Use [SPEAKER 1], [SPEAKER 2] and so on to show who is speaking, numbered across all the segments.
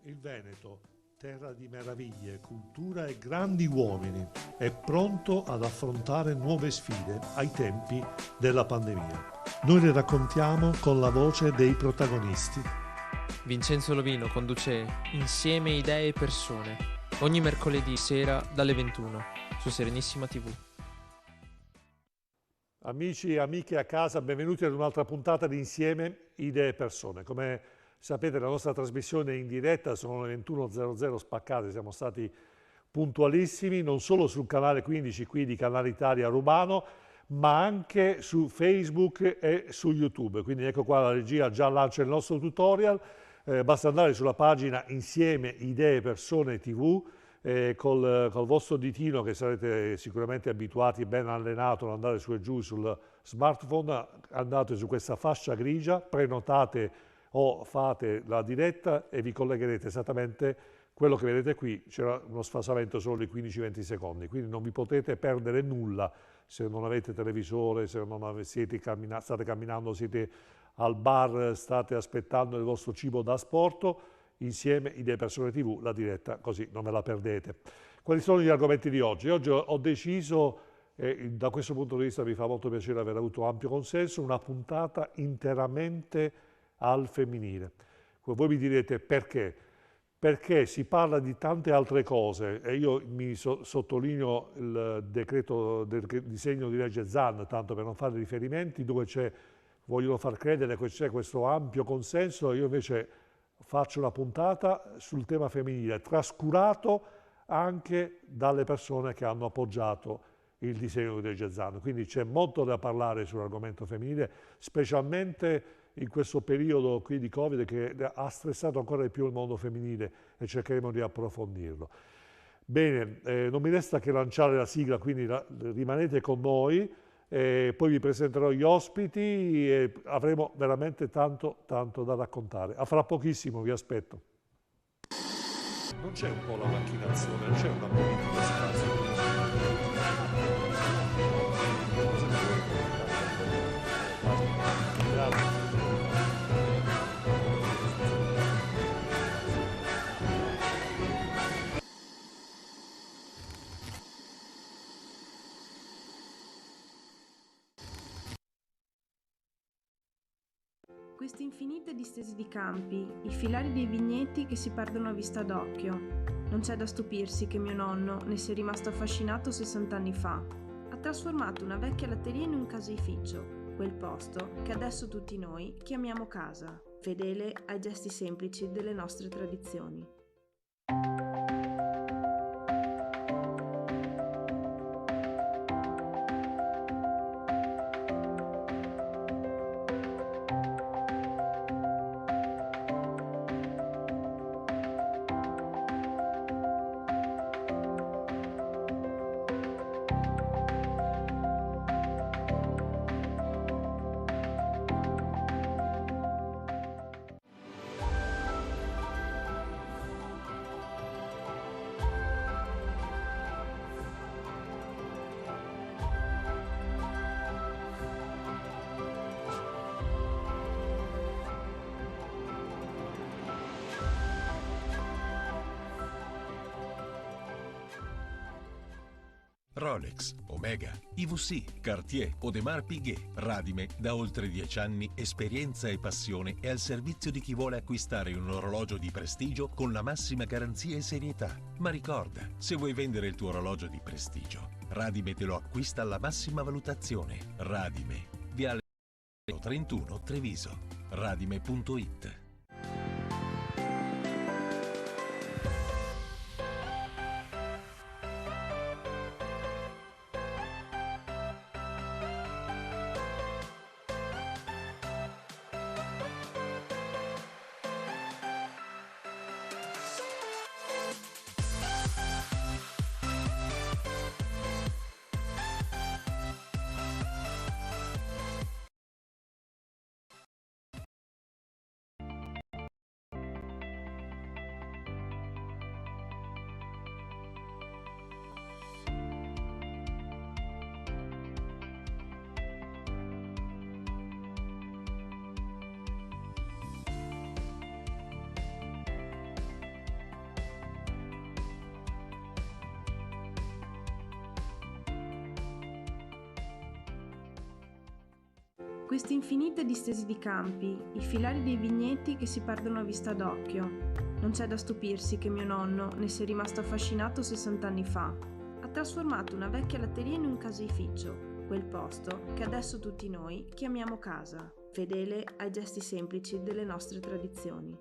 [SPEAKER 1] Il Veneto, terra di meraviglie, cultura e grandi uomini, è pronto ad affrontare nuove sfide ai tempi della pandemia. Noi le raccontiamo con la voce dei protagonisti.
[SPEAKER 2] Vincenzo Lovino conduce Insieme Idee e Persone ogni mercoledì sera dalle 21 su Serenissima TV.
[SPEAKER 1] Amici e amiche a casa, benvenuti ad un'altra puntata di Insieme Idee e Persone. Come sapete, la nostra trasmissione è in diretta, sono le 21.00 spaccate, siamo stati puntualissimi, non solo sul canale 15 qui di Canale Italia Rubano, ma anche su Facebook e su YouTube. Quindi ecco qua la regia già lancia il nostro tutorial. Basta andare sulla pagina Insieme Idee Persone TV col vostro ditino, che sarete sicuramente abituati, ben allenato ad andare su e giù sul smartphone, andate su questa fascia grigia, prenotate o fate la diretta e vi collegherete esattamente quello che vedete qui. C'era uno sfasamento solo di 15-20 secondi, quindi non vi potete perdere nulla se non avete televisore, se non state camminando, siete al bar, state aspettando il vostro cibo da asporto. Insieme Idee Persone TV, la diretta, così non ve la perdete. Quali sono gli argomenti di oggi? Oggi ho deciso, da questo punto di vista mi fa molto piacere aver avuto ampio consenso, una puntata interamente al femminile. Voi mi direte perché? Perché si parla di tante altre cose e io mi sottolineo il decreto del disegno di legge Zan, tanto per non fare riferimenti, dove vogliono far credere che c'è questo ampio consenso. Io invece faccio una puntata sul tema femminile, trascurato anche dalle persone che hanno appoggiato il disegno di legge Zan. Quindi c'è molto da parlare sull'argomento femminile, specialmente in questo periodo qui di Covid che ha stressato ancora di più il mondo femminile, e cercheremo di approfondirlo. Bene, non mi resta che lanciare la sigla, quindi rimanete con noi. Poi vi presenterò gli ospiti e avremo veramente tanto da raccontare. A fra pochissimo, vi aspetto. Non c'è un po' la macchinazione, non c'è una politica scarsa. Grazie.
[SPEAKER 3] Queste infinite distese di campi, i filari dei vigneti che si perdono a vista d'occhio. Non c'è da stupirsi che mio nonno ne sia rimasto affascinato 60 anni fa. Ha trasformato una vecchia latteria in un caseificio, quel posto che adesso tutti noi chiamiamo casa, fedele ai gesti semplici delle nostre tradizioni.
[SPEAKER 4] Rolex, Omega, IWC, Cartier, Audemars Piguet, Radime, da oltre 10 anni, esperienza e passione è al servizio di chi vuole acquistare un orologio di prestigio con la massima garanzia e serietà. Ma ricorda, se vuoi vendere il tuo orologio di prestigio, Radime te lo acquista alla massima valutazione. Radime, Viale 31 Treviso, radime.it.
[SPEAKER 3] Queste infinite distese di campi, i filari dei vigneti che si perdono a vista d'occhio. Non c'è da stupirsi che mio nonno ne sia rimasto affascinato 60 anni fa. Ha trasformato una vecchia latteria in un caseificio, quel posto che adesso tutti noi chiamiamo casa, fedele ai gesti semplici delle nostre tradizioni.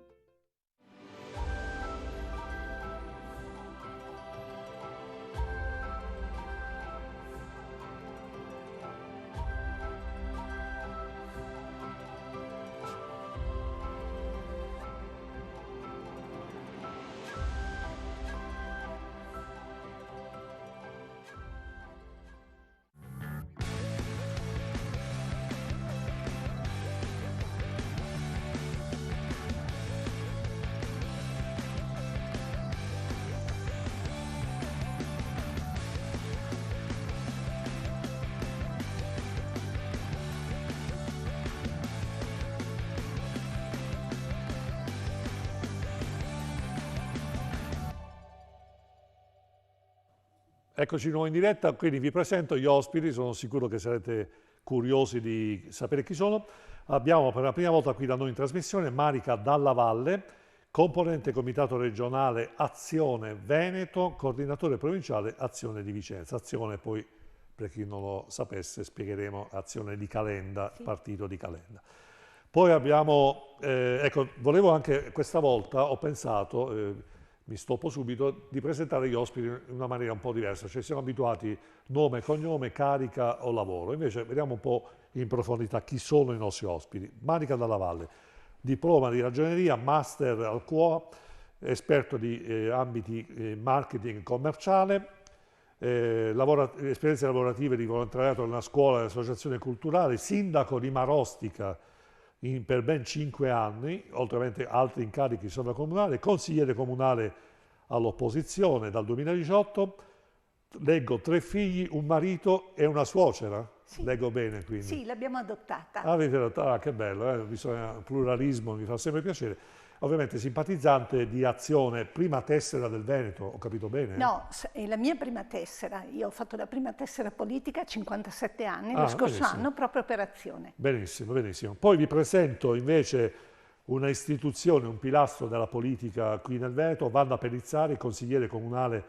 [SPEAKER 1] Eccoci nuovo in diretta, quindi vi presento gli ospiti, sono sicuro che sarete curiosi di sapere chi sono. Abbiamo per la prima volta qui da noi in trasmissione Marica Dalla Valle, componente comitato regionale Azione Veneto, coordinatore provinciale Azione di Vicenza. Azione poi, per chi non lo sapesse, spiegheremo Azione di Calenda, sì. Partito di Calenda. Poi abbiamo, ecco, volevo anche questa volta, ho pensato, mi stoppo subito, di presentare gli ospiti in una maniera un po' diversa, cioè siamo abituati nome, cognome, carica o lavoro, invece vediamo un po' in profondità chi sono i nostri ospiti. Marica Dalla Valle, diploma di ragioneria, master al QOA, esperto di ambiti marketing commerciale, esperienze lavorative di volontariato nella scuola e associazione culturale, sindaco di Marostica per ben 5 anni, oltre a altri incarichi sovracomunali, consigliere comunale all'opposizione dal 2018, leggo 3 figli, un marito e una suocera, sì. Leggo bene quindi.
[SPEAKER 5] Sì, l'abbiamo adottata.
[SPEAKER 1] Avete adottata, che bello, bisogna, pluralismo, mi fa sempre piacere. Ovviamente simpatizzante di Azione, prima tessera del Veneto, ho capito bene?
[SPEAKER 5] No, è la mia prima tessera, io ho fatto la prima tessera politica a 57 anni, lo scorso anno, proprio per Azione.
[SPEAKER 1] Benissimo, benissimo. Poi vi presento invece una istituzione, un pilastro della politica qui nel Veneto, Vanna Pellizzari, consigliere comunale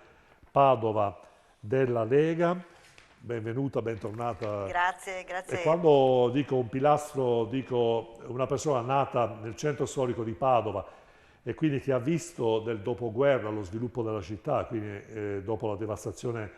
[SPEAKER 1] Padova della Lega. Benvenuta, bentornata.
[SPEAKER 6] Grazie, grazie.
[SPEAKER 1] E quando dico un pilastro, dico una persona nata nel centro storico di Padova e quindi che ha visto del dopoguerra lo sviluppo della città, quindi dopo la devastazione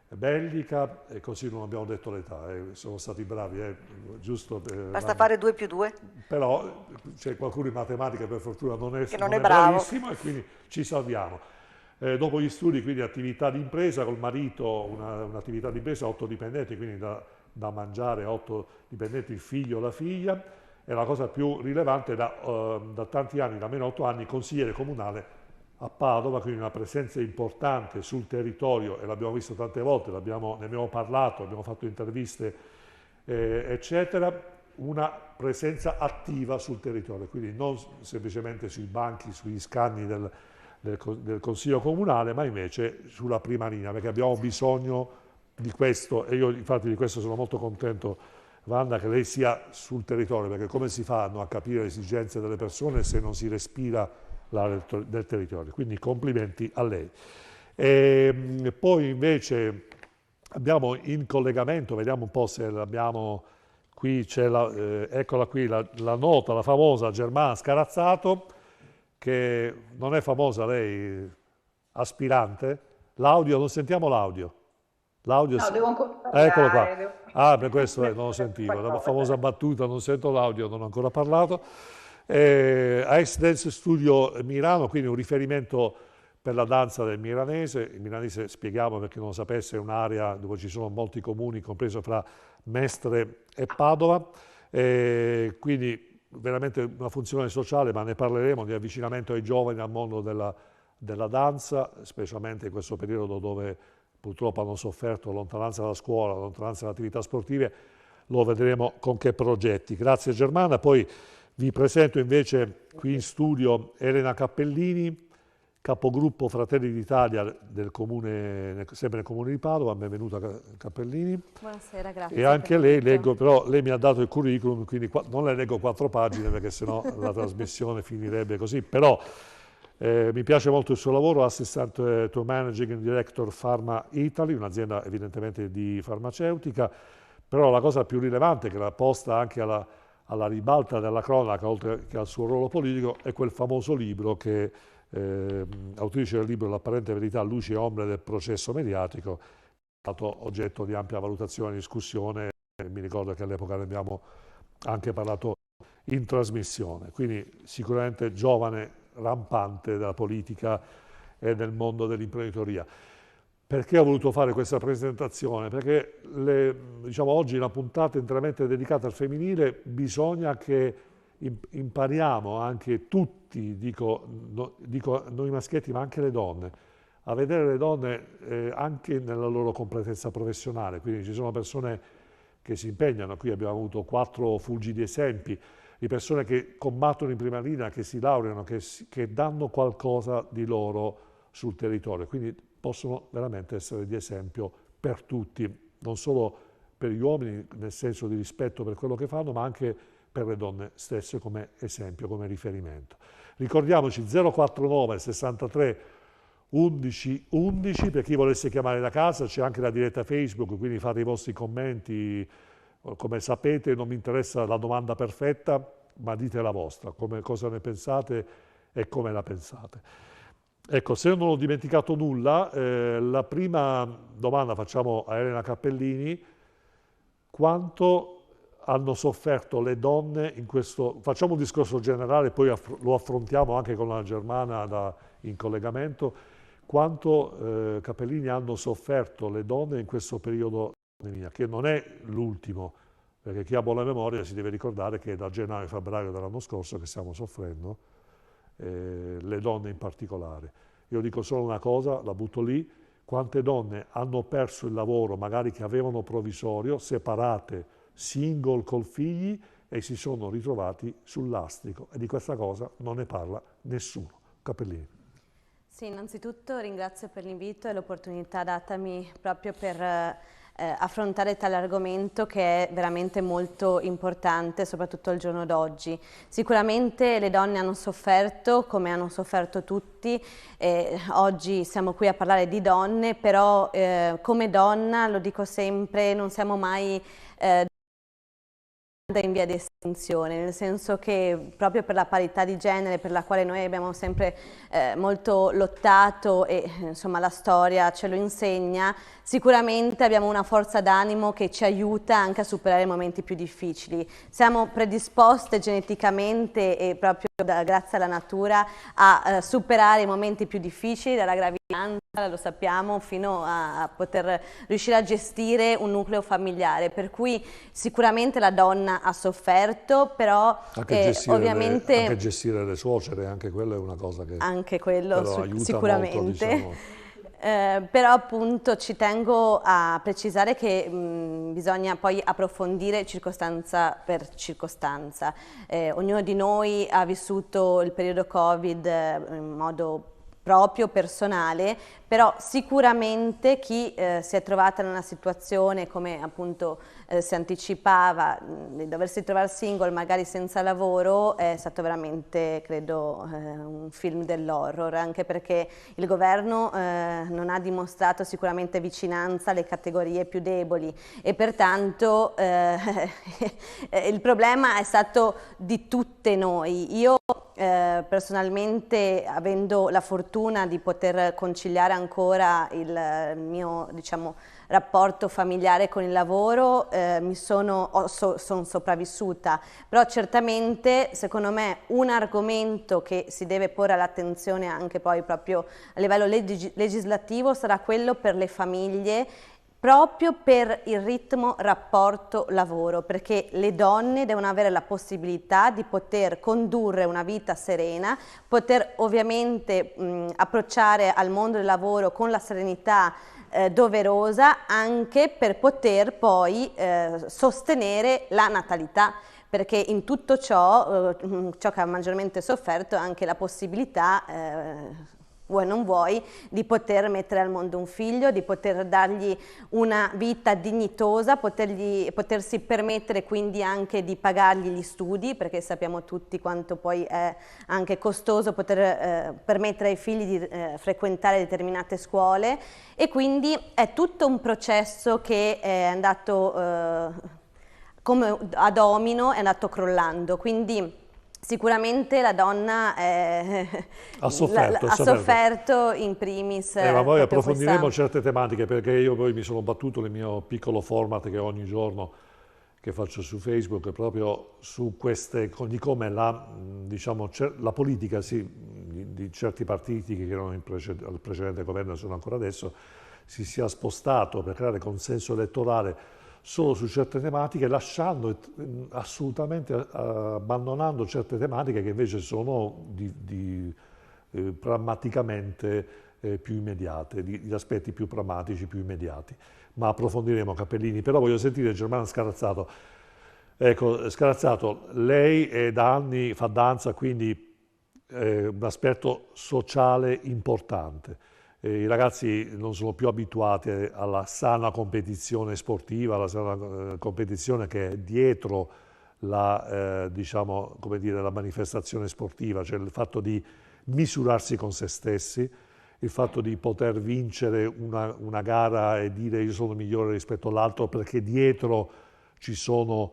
[SPEAKER 1] bellica, e così non abbiamo detto l'età, sono stati bravi, giusto?
[SPEAKER 6] Basta fare 2 più 2.
[SPEAKER 1] Però c'è qualcuno in matematica per fortuna non è
[SPEAKER 6] bravo.
[SPEAKER 1] Bravissimo e quindi ci salviamo. Dopo gli studi, quindi attività di impresa, col marito un'attività di impresa, 8 dipendenti, quindi da mangiare 8 dipendenti, il figlio, la figlia, e la cosa più rilevante da tanti anni, da meno 8 anni, consigliere comunale a Padova, quindi una presenza importante sul territorio, e l'abbiamo visto tante volte, ne abbiamo parlato, abbiamo fatto interviste, eccetera, una presenza attiva sul territorio, quindi non semplicemente sui banchi, sugli scranni del Consiglio Comunale, ma invece sulla prima linea, perché abbiamo bisogno di questo, e io infatti di questo sono molto contento, Vanna, che lei sia sul territorio, perché come si fanno a capire le esigenze delle persone se non si respira l'area del territorio? Quindi complimenti a lei. E poi invece abbiamo in collegamento, vediamo un po' se l'abbiamo qui, c'è eccola qui, la nota, la famosa Germana Scarazzato, che non è famosa lei, aspirante. L'audio, non sentiamo l'audio. L'audio,
[SPEAKER 7] no, devo ancora parlare.
[SPEAKER 1] Eccolo qua. Per questo non lo sentivo. La famosa battuta, non sento l'audio, non ho ancora parlato. Ice Dance Studio Milano, quindi un riferimento per la danza del milanese. Il milanese, spieghiamo per chi non lo sapesse, è un'area dove ci sono molti comuni, compreso fra Mestre e Padova. Quindi veramente una funzione sociale, ma ne parleremo, di avvicinamento ai giovani al mondo della danza, specialmente in questo periodo dove purtroppo hanno sofferto lontananza dalla scuola, lontananza dalle attività sportive. Lo vedremo con che progetti. Grazie Germana. Poi vi presento invece qui in studio Elena Cappellini, capogruppo Fratelli d'Italia del comune, sempre nel comune di Padova. Benvenuta Cappellini.
[SPEAKER 6] Buonasera, grazie.
[SPEAKER 1] E anche lei, leggo, però lei mi ha dato il curriculum, quindi non le leggo 4 pagine perché sennò la trasmissione finirebbe così, però mi piace molto il suo lavoro, Assistant to Managing Director Pharma Italy, un'azienda evidentemente di farmaceutica, però la cosa più rilevante che l'ha posta anche alla ribalta della cronaca, oltre che al suo ruolo politico, è quel famoso libro che autrice del libro L'apparente verità, luci e ombre del processo mediatico, è stato oggetto di ampia valutazione e discussione. Mi ricordo che all'epoca ne abbiamo anche parlato in trasmissione, quindi sicuramente giovane, rampante della politica e del mondo dell'imprenditoria. Perché ho voluto fare questa presentazione? Perché diciamo, oggi una puntata interamente dedicata al femminile, bisogna che impariamo anche tutti, dico noi maschietti, ma anche le donne, a vedere le donne anche nella loro completezza professionale. Quindi ci sono persone che si impegnano, qui abbiamo avuto 4 fulgidi esempi di persone che combattono in prima linea, che si laureano, che danno qualcosa di loro sul territorio, quindi possono veramente essere di esempio per tutti, non solo per gli uomini nel senso di rispetto per quello che fanno, ma anche per le donne stesse come esempio, come riferimento. Ricordiamoci 049 63 11 11 per chi volesse chiamare da casa, c'è anche la diretta Facebook, quindi fate i vostri commenti. Come sapete non mi interessa la domanda perfetta, ma dite la vostra, cosa ne pensate e come la pensate. Ecco, se non ho dimenticato nulla, la prima domanda facciamo a Elena Cappellini: quanto hanno sofferto le donne in questo... Facciamo un discorso generale, poi lo affrontiamo anche con la Germana in collegamento. Quanto, Cappellini, hanno sofferto le donne in questo periodo di pandemia, che non è l'ultimo, perché chi ha buona memoria si deve ricordare che da gennaio-febbraio dell'anno scorso che stiamo soffrendo, le donne in particolare. Io dico solo una cosa, la butto lì: quante donne hanno perso il lavoro, magari che avevano provvisorio, separate, single col figli, e si sono ritrovati sul lastrico, e di questa cosa non ne parla nessuno. Cappellini.
[SPEAKER 7] Sì, innanzitutto ringrazio per l'invito e l'opportunità datami proprio per affrontare tale argomento che è veramente molto importante, soprattutto al giorno d'oggi. Sicuramente le donne hanno sofferto, come hanno sofferto tutti. Oggi siamo qui a parlare di donne, però come donna, lo dico sempre, non siamo mai in via di estinzione, nel senso che proprio per la parità di genere, per la quale noi abbiamo sempre molto lottato, e insomma la storia ce lo insegna, sicuramente abbiamo una forza d'animo che ci aiuta anche a superare i momenti più difficili. Siamo predisposte geneticamente e proprio grazie alla natura a superare i momenti più difficili, dalla gravidanza, lo sappiamo, fino a poter riuscire a gestire un nucleo familiare, per cui sicuramente la donna ha sofferto, però ovviamente
[SPEAKER 1] anche gestire le suocere, anche quello è una cosa che
[SPEAKER 7] anche quello sicuramente
[SPEAKER 1] molto, diciamo.
[SPEAKER 7] Però appunto ci tengo a precisare che bisogna poi approfondire circostanza per circostanza. Ognuno di noi ha vissuto il periodo Covid in modo proprio, personale, però sicuramente chi si è trovata in una situazione, come appunto si anticipava, di doversi trovare single, magari senza lavoro, è stato veramente, credo, un film dell'horror, anche perché il governo non ha dimostrato sicuramente vicinanza alle categorie più deboli, e pertanto il problema è stato di tutte noi. Io personalmente, avendo la fortuna di poter conciliare ancora il mio, diciamo, rapporto familiare con il lavoro, sono sopravvissuta, però certamente secondo me un argomento che si deve porre all'attenzione anche poi proprio a livello legislativo sarà quello per le famiglie, proprio per il ritmo rapporto lavoro, perché le donne devono avere la possibilità di poter condurre una vita serena, poter ovviamente approcciare al mondo del lavoro con la serenità doverosa, anche per poter poi sostenere la natalità, perché in tutto ciò, ciò che ha maggiormente sofferto è anche la possibilità vuoi non vuoi, di poter mettere al mondo un figlio, di poter dargli una vita dignitosa, potersi permettere quindi anche di pagargli gli studi, perché sappiamo tutti quanto poi è anche costoso poter permettere ai figli di frequentare determinate scuole, e quindi è tutto un processo che è andato come a domino, è andato crollando, quindi sicuramente la donna
[SPEAKER 1] ha sofferto
[SPEAKER 7] in primis.
[SPEAKER 1] Ma poi approfondiremo certe tematiche, perché io poi mi sono battuto nel mio piccolo format che ogni giorno che faccio su Facebook proprio su queste, di come diciamo, la politica di certi partiti che erano al precedente governo e sono ancora adesso, si sia spostato per creare consenso elettorale solo su certe tematiche, lasciando assolutamente, abbandonando certe tematiche che invece sono drammaticamente più immediate, di aspetti più drammatici, più immediati. Ma approfondiremo, Cappellini. Però voglio sentire Germana Scarazzato. Ecco, Scarazzato, lei è da anni fa danza, quindi un aspetto sociale importante. I ragazzi non sono più abituati alla sana competizione sportiva, alla sana competizione che è dietro diciamo, come dire, la manifestazione sportiva, cioè il fatto di misurarsi con se stessi, il fatto di poter vincere una gara e dire io sono migliore rispetto all'altro, perché dietro ci sono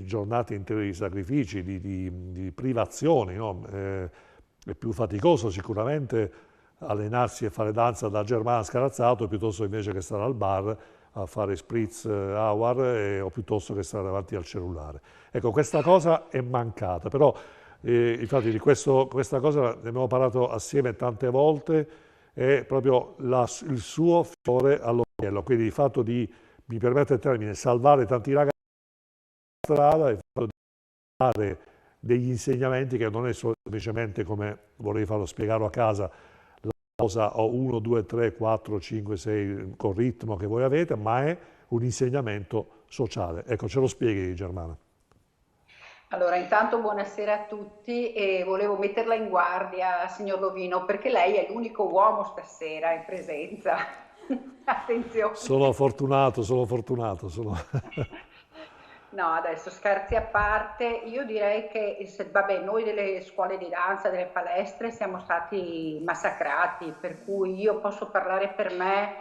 [SPEAKER 1] giornate intere di sacrifici, di privazioni, no? È più faticoso sicuramente allenarsi e fare danza da Germana Scarazzato piuttosto invece che stare al bar a fare spritz hour o piuttosto che stare davanti al cellulare. Ecco, questa cosa è mancata, però infatti di questa cosa ne abbiamo parlato assieme tante volte, è proprio il suo fiore all'occhiello, quindi il fatto di, mi permette il termine, salvare tanti ragazzi dalla strada, e il fatto di dare degli insegnamenti che non è semplicemente, come vorrei farlo spiegare a casa, cosa o 1, 2, 3, 4, 5, 6 col ritmo che voi avete, ma è un insegnamento sociale. Ecco, ce lo spieghi, Germana.
[SPEAKER 8] Allora, intanto buonasera a tutti, e volevo metterla in guardia, signor Lovino, perché lei è l'unico uomo stasera in presenza. Attenzione.
[SPEAKER 1] Sono fortunato.
[SPEAKER 8] No, adesso scherzi a parte, io direi che vabbè, noi delle scuole di danza, delle palestre siamo stati massacrati, per cui io posso parlare per me,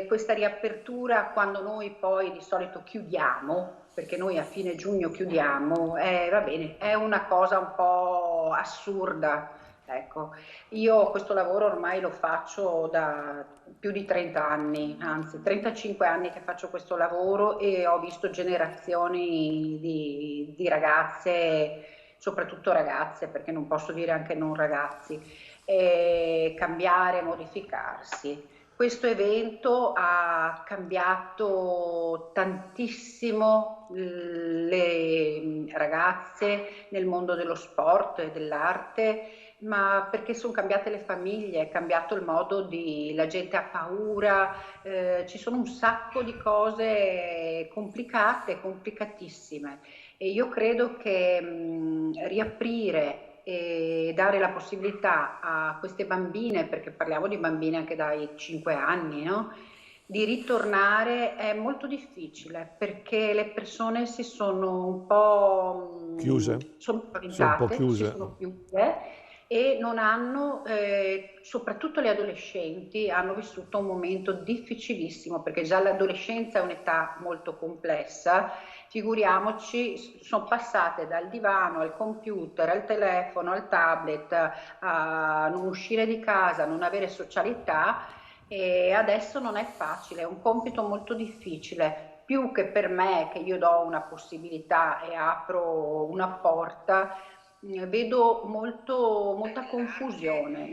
[SPEAKER 8] questa riapertura quando noi poi di solito chiudiamo, perché noi a fine giugno chiudiamo, va bene, è una cosa un po' assurda. Ecco, io questo lavoro ormai lo faccio da più di 30 anni, anzi 35 anni che faccio questo lavoro, e ho visto generazioni di ragazze, soprattutto ragazze, perché non posso dire anche non ragazzi, cambiare, modificarsi. Questo evento ha cambiato tantissimo le ragazze nel mondo dello sport e dell'arte, ma perché sono cambiate le famiglie, è cambiato il modo la gente ha paura, ci sono un sacco di cose complicate, complicatissime, e io credo che riaprire e dare la possibilità a queste bambine, perché parliamo di bambine anche dai 5 anni, no? Di ritornare è molto difficile, perché le persone si sono un po'
[SPEAKER 1] chiuse,
[SPEAKER 8] sono spaventate, si sono chiuse, e non hanno, soprattutto le adolescenti, hanno vissuto un momento difficilissimo, perché già l'adolescenza è un'età molto complessa, figuriamoci, sono passate dal divano al computer, al telefono, al tablet, a non uscire di casa, a non avere socialità, e adesso non è facile, è un compito molto difficile, più che per me che io do una possibilità e apro una porta. Vedo molta confusione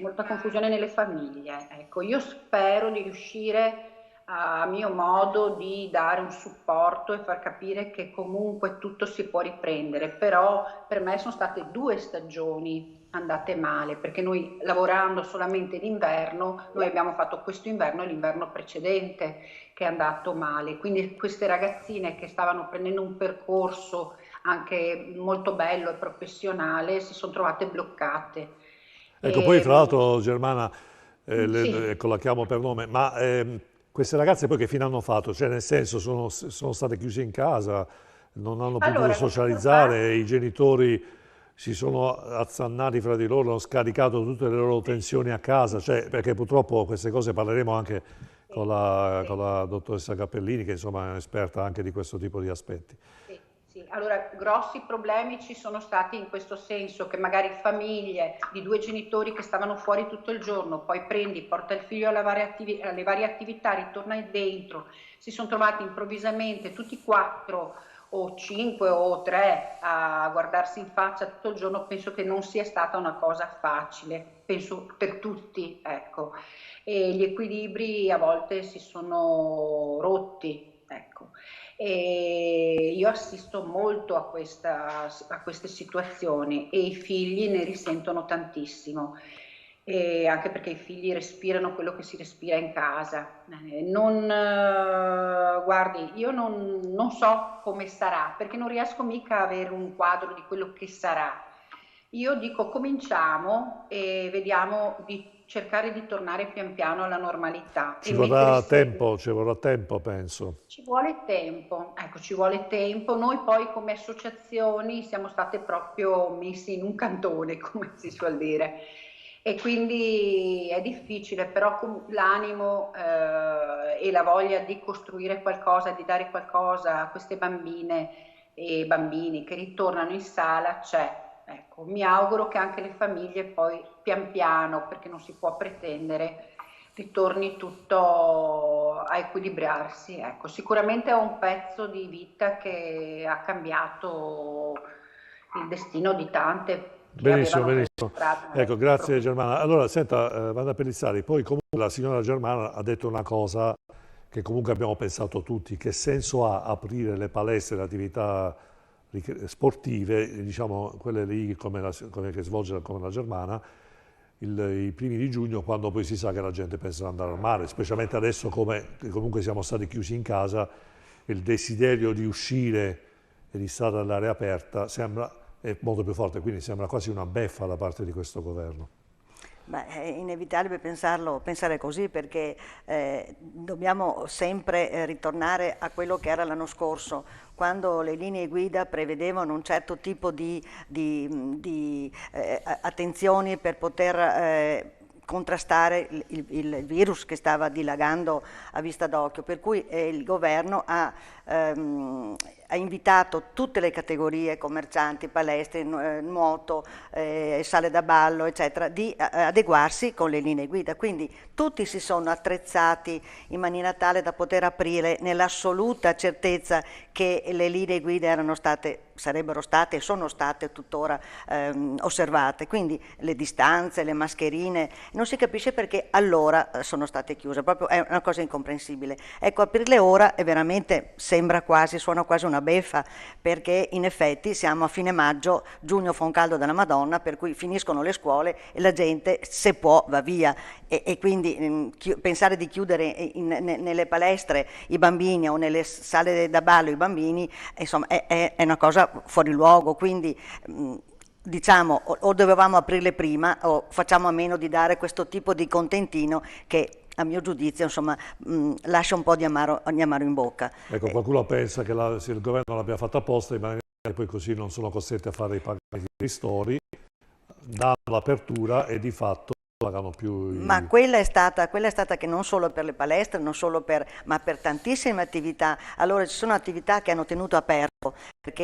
[SPEAKER 8] nelle famiglie. Ecco, io spero di riuscire a mio modo di dare un supporto e far capire che comunque tutto si può riprendere, però per me sono state 2 stagioni andate male, perché noi lavorando solamente d'inverno, noi abbiamo fatto questo inverno e l'inverno precedente che è andato male, quindi queste ragazzine che stavano prendendo un percorso anche molto bello e professionale si sono trovate bloccate.
[SPEAKER 1] Ecco, poi tra l'altro Germana,
[SPEAKER 8] sì.
[SPEAKER 1] ecco, la chiamo per nome, ma queste ragazze poi che fine hanno fatto? Cioè nel senso sono state chiuse in casa, non hanno potuto
[SPEAKER 8] Allora,
[SPEAKER 1] socializzare, i genitori si sono azzannati fra di loro, hanno scaricato tutte le loro tensioni a casa, cioè, perché purtroppo queste cose parleremo anche con la dottoressa Cappellini, che insomma è un'esperta anche di questo tipo di aspetti.
[SPEAKER 8] Sì, allora grossi problemi ci sono stati in questo senso, che magari famiglie di due genitori che stavano fuori tutto il giorno, poi porta il figlio alle varie attività, ritorna dentro, si sono trovati improvvisamente tutti 4 o 5 o 3 a guardarsi in faccia tutto il giorno. Penso che non sia stata una cosa facile, penso per tutti, ecco, e gli equilibri a volte si sono rotti, ecco. E io assisto molto a queste situazioni e i figli ne risentono tantissimo, e anche perché i figli respirano quello che si respira in casa. Guardi, io non so come sarà, perché non riesco mica a avere un quadro di quello che sarà. Io dico cominciamo e vediamo di cercare di tornare pian piano alla normalità.
[SPEAKER 1] Ci vorrà tempo, penso.
[SPEAKER 8] Ci vuole tempo, ecco, ci vuole tempo. Noi poi come associazioni siamo state proprio messi in un cantone, come si suol dire, e quindi è difficile, però l'animo e la voglia di costruire qualcosa, di dare qualcosa a queste bambine e bambini che ritornano in sala c'è. Ecco, mi auguro che anche le famiglie poi pian piano, perché non si può pretendere, ritorni tutto a equilibrarsi. Ecco, sicuramente è un pezzo di vita che ha cambiato il destino di tante.
[SPEAKER 1] Benissimo. Ecco, grazie Germana. Allora, senta, Wanda Pellizzari, poi comunque la signora Germana ha detto una cosa che comunque abbiamo pensato tutti: che senso ha aprire le palestre, le attività sportive, diciamo quelle lì come che svolge come la Germana, i primi di giugno, quando poi si sa che la gente pensa di andare al mare, specialmente adesso come comunque siamo stati chiusi in casa, il desiderio di uscire e di stare all'aria aperta è molto più forte, quindi sembra quasi una beffa da parte di questo governo.
[SPEAKER 6] Beh, è inevitabile pensare così, perché dobbiamo sempre ritornare a quello che era l'anno scorso, quando le linee guida prevedevano un certo tipo di attenzioni per poter contrastare il virus che stava dilagando a vista d'occhio, per cui il governo ha invitato tutte le categorie commercianti, palestre, nuoto, sale da ballo, eccetera, di adeguarsi con le linee guida. Quindi tutti si sono attrezzati in maniera tale da poter aprire nell'assoluta certezza che le linee guida sarebbero state e sono state tuttora osservate. Quindi le distanze, le mascherine, non si capisce perché allora sono state chiuse, proprio è una cosa incomprensibile. Ecco, aprirle ora è veramente, suona quasi una beffa, perché in effetti siamo a fine maggio, giugno fa un caldo della Madonna, per cui finiscono le scuole e la gente, se può, va via, e quindi pensare di chiudere nelle palestre i bambini o nelle sale da ballo i bambini, insomma, è una cosa fuori luogo. Quindi diciamo, o dovevamo aprirle prima o facciamo a meno di dare questo tipo di contentino che, a mio giudizio, insomma, lascia un po' di amaro in bocca.
[SPEAKER 1] Ecco, qualcuno pensa che il governo l'abbia fatta apposta, in maniera che poi così non sono costretti a fare i pagamenti di ristori, danno l'apertura e di fatto pagano più.
[SPEAKER 6] Ma quella è stata che non solo per le palestre, ma per tantissime attività. Allora ci sono attività che hanno tenuto aperto perché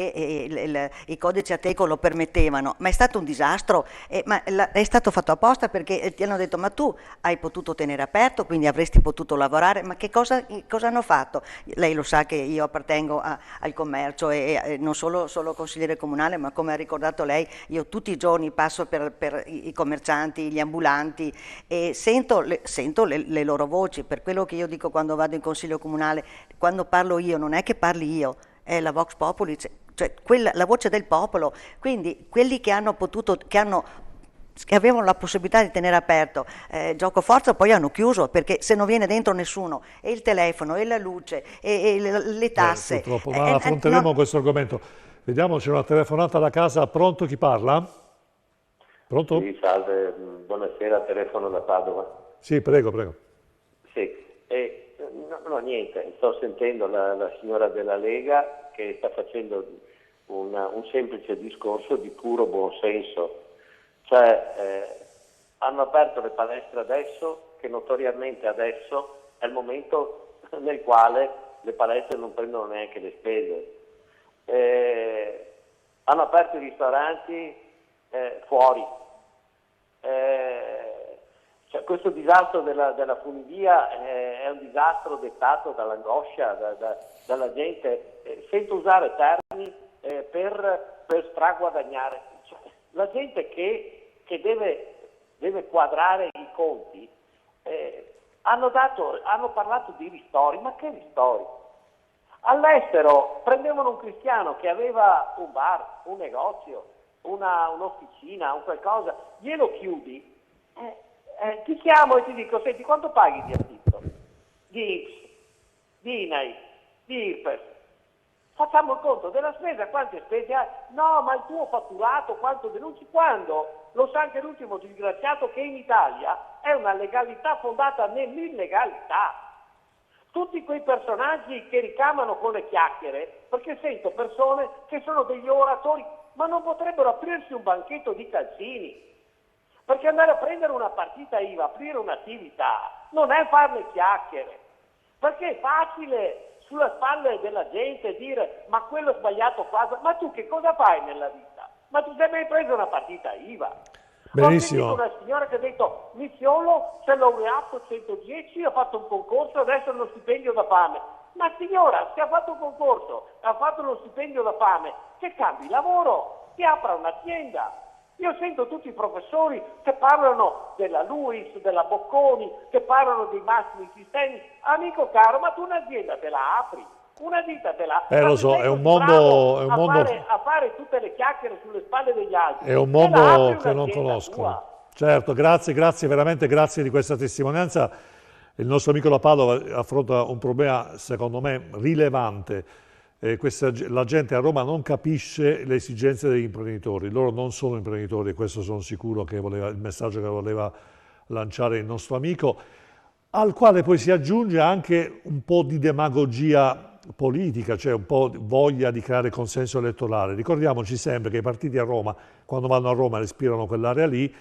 [SPEAKER 6] i codici Ateco lo permettevano, ma è stato un disastro, ma è stato fatto apposta, perché ti hanno detto: ma tu hai potuto tenere aperto, quindi avresti potuto lavorare. Ma che cosa hanno fatto? Lei lo sa che io appartengo al commercio e non solo consigliere comunale, ma come ha ricordato lei, io tutti i giorni passo per i commercianti, gli ambulanti, e sento le loro voci. Per quello che io dico quando vado in consiglio comunale, quando parlo io, non è che parli io, è la Vox Populi, cioè la voce del popolo. Quindi quelli che avevano la possibilità di tenere aperto gioco forza, poi hanno chiuso, perché se non viene dentro nessuno, e il telefono, e la luce, e le tasse.
[SPEAKER 1] Purtroppo, ma affronteremo questo argomento. Vediamo, c'è una telefonata da casa. Pronto, chi parla? Pronto?
[SPEAKER 9] Sì, salve, buonasera, telefono da Padova.
[SPEAKER 1] Sì, prego, prego.
[SPEAKER 9] Sì, no, niente, sto sentendo la signora della Lega che sta facendo un semplice discorso di puro buonsenso. Cioè, hanno aperto le palestre adesso, che notoriamente adesso è il momento nel quale le palestre non prendono neanche le spese. Hanno aperto i ristoranti fuori. Cioè, questo disastro della funivia è un disastro dettato dall'angoscia, dalla gente, senza usare termini per straguadagnare. Cioè, la gente che deve quadrare i conti, hanno parlato di ristori, ma che ristori? All'estero prendevano un cristiano che aveva un bar, un negozio, un'officina, un qualcosa, glielo chiudi, ti chiamo e ti dico, senti, quanto paghi di affitto? Di INPS, di INAI, di IRPEF? Facciamo il conto della spesa, quante spese hai? No, ma il tuo fatturato, quanto denunci? Quando? Lo sa anche l'ultimo disgraziato che in Italia è una legalità fondata nell'illegalità. Tutti quei personaggi che ricamano con le chiacchiere, perché sento persone che sono degli oratori, ma non potrebbero aprirsi un banchetto di calzini. Perché andare a prendere una partita IVA, aprire un'attività, non è farle chiacchiere. Perché è facile sulle spalle della gente dire ma quello è sbagliato qua, ma tu che cosa fai nella vita? Ma tu sei mai preso una partita IVA?
[SPEAKER 1] Benissimo.
[SPEAKER 9] Ho sentito una signora che ha detto mio figlio si è laureato 110, ha fatto un concorso, adesso ha uno stipendio da fame. Ma signora, se ha fatto un concorso, ha fatto uno stipendio da fame, che cambi lavoro, che apra un'azienda. Io sento tutti i professori che parlano della LUIS, della Bocconi, che parlano dei massimi sistemi. Amico caro, ma tu un'azienda te la apri? Una ditta te la apri?
[SPEAKER 1] Lo so, è un mondo...
[SPEAKER 9] A fare tutte le chiacchiere sulle spalle degli altri.
[SPEAKER 1] È un mondo che non conoscono. Certo, grazie, veramente grazie di questa testimonianza. Il nostro amico da Padova affronta un problema, secondo me, rilevante. La gente a Roma non capisce le esigenze degli imprenditori, loro non sono imprenditori, questo sono sicuro che voleva, il messaggio che voleva lanciare il nostro amico, al quale poi si aggiunge anche un po' di demagogia politica, cioè un po' voglia di creare consenso elettorale. Ricordiamoci sempre che i partiti a Roma, quando vanno a Roma e respirano quell'area lì,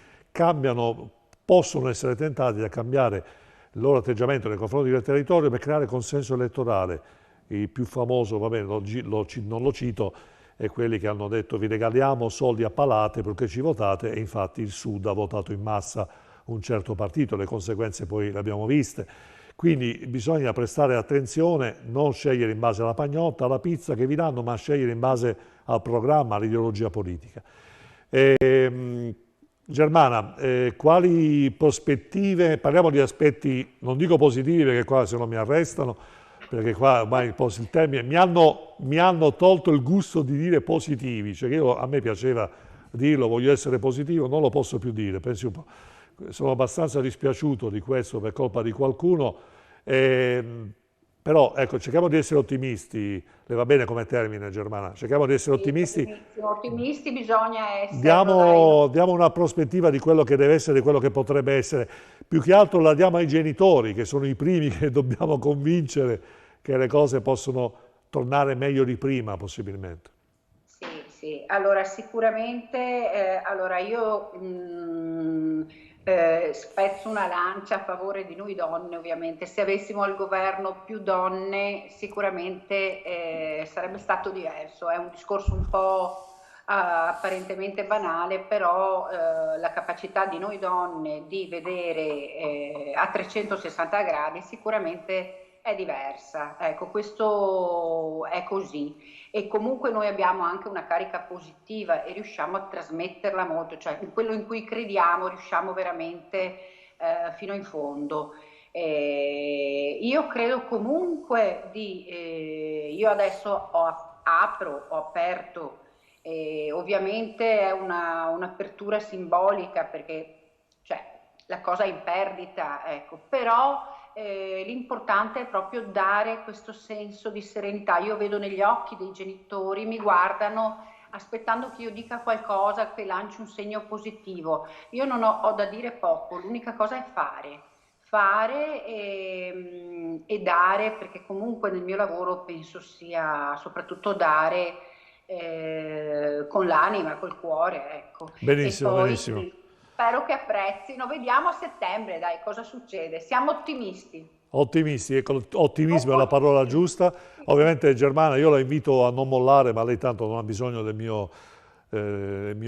[SPEAKER 1] possono essere tentati da cambiare il loro atteggiamento nei confronti del territorio per creare consenso elettorale. Il più famoso, va bene, non lo cito, è quelli che hanno detto vi regaliamo soldi a palate perché ci votate, e infatti il Sud ha votato in massa un certo partito, le conseguenze poi le abbiamo viste. Quindi bisogna prestare attenzione, non scegliere in base alla pagnotta, alla pizza che vi danno, ma scegliere in base al programma, all'ideologia politica. Germana, quali prospettive, parliamo di aspetti, non dico positivi perché qua se no mi arrestano, perché qua ormai il termine, mi hanno tolto il gusto di dire positivi, cioè che a me piaceva dirlo, voglio essere positivo, non lo posso più dire, pensi un po'. Sono abbastanza dispiaciuto di questo per colpa di qualcuno, però ecco, cerchiamo di essere ottimisti, le va bene come termine Germana, cerchiamo di essere ottimisti.
[SPEAKER 8] Ottimisti bisogna essere.
[SPEAKER 1] Diamo una prospettiva di quello che deve essere, di quello che potrebbe essere, più che altro la diamo ai genitori, che sono i primi che dobbiamo convincere che le cose possono tornare meglio di prima possibilmente.
[SPEAKER 8] Sì, allora sicuramente, io spezzo una lancia a favore di noi donne, ovviamente. Se avessimo al governo più donne sicuramente sarebbe stato diverso. È un discorso un po' apparentemente banale, però la capacità di noi donne di vedere a 360 gradi sicuramente è diversa. Ecco, questo è così. E comunque noi abbiamo anche una carica positiva e riusciamo a trasmetterla molto, cioè in quello in cui crediamo riusciamo veramente fino in fondo. Io credo comunque io adesso ho aperto, ovviamente è un'apertura simbolica perché cioè, la cosa è in perdita, ecco, però l'importante è proprio dare questo senso di serenità. Io vedo negli occhi dei genitori, mi guardano aspettando che io dica qualcosa, che lanci un segno positivo. Io non ho da dire poco, l'unica cosa è fare e dare, perché comunque nel mio lavoro penso sia soprattutto dare con l'anima, col cuore, ecco.
[SPEAKER 1] Benissimo,
[SPEAKER 8] E poi
[SPEAKER 1] benissimo.
[SPEAKER 8] spero che apprezzino. Vediamo a settembre, dai, cosa succede. Siamo ottimisti.
[SPEAKER 1] Ottimisti, ecco, ottimismo è la parola giusta. Ovviamente Germana, io la invito a non mollare, ma lei tanto non ha bisogno del mio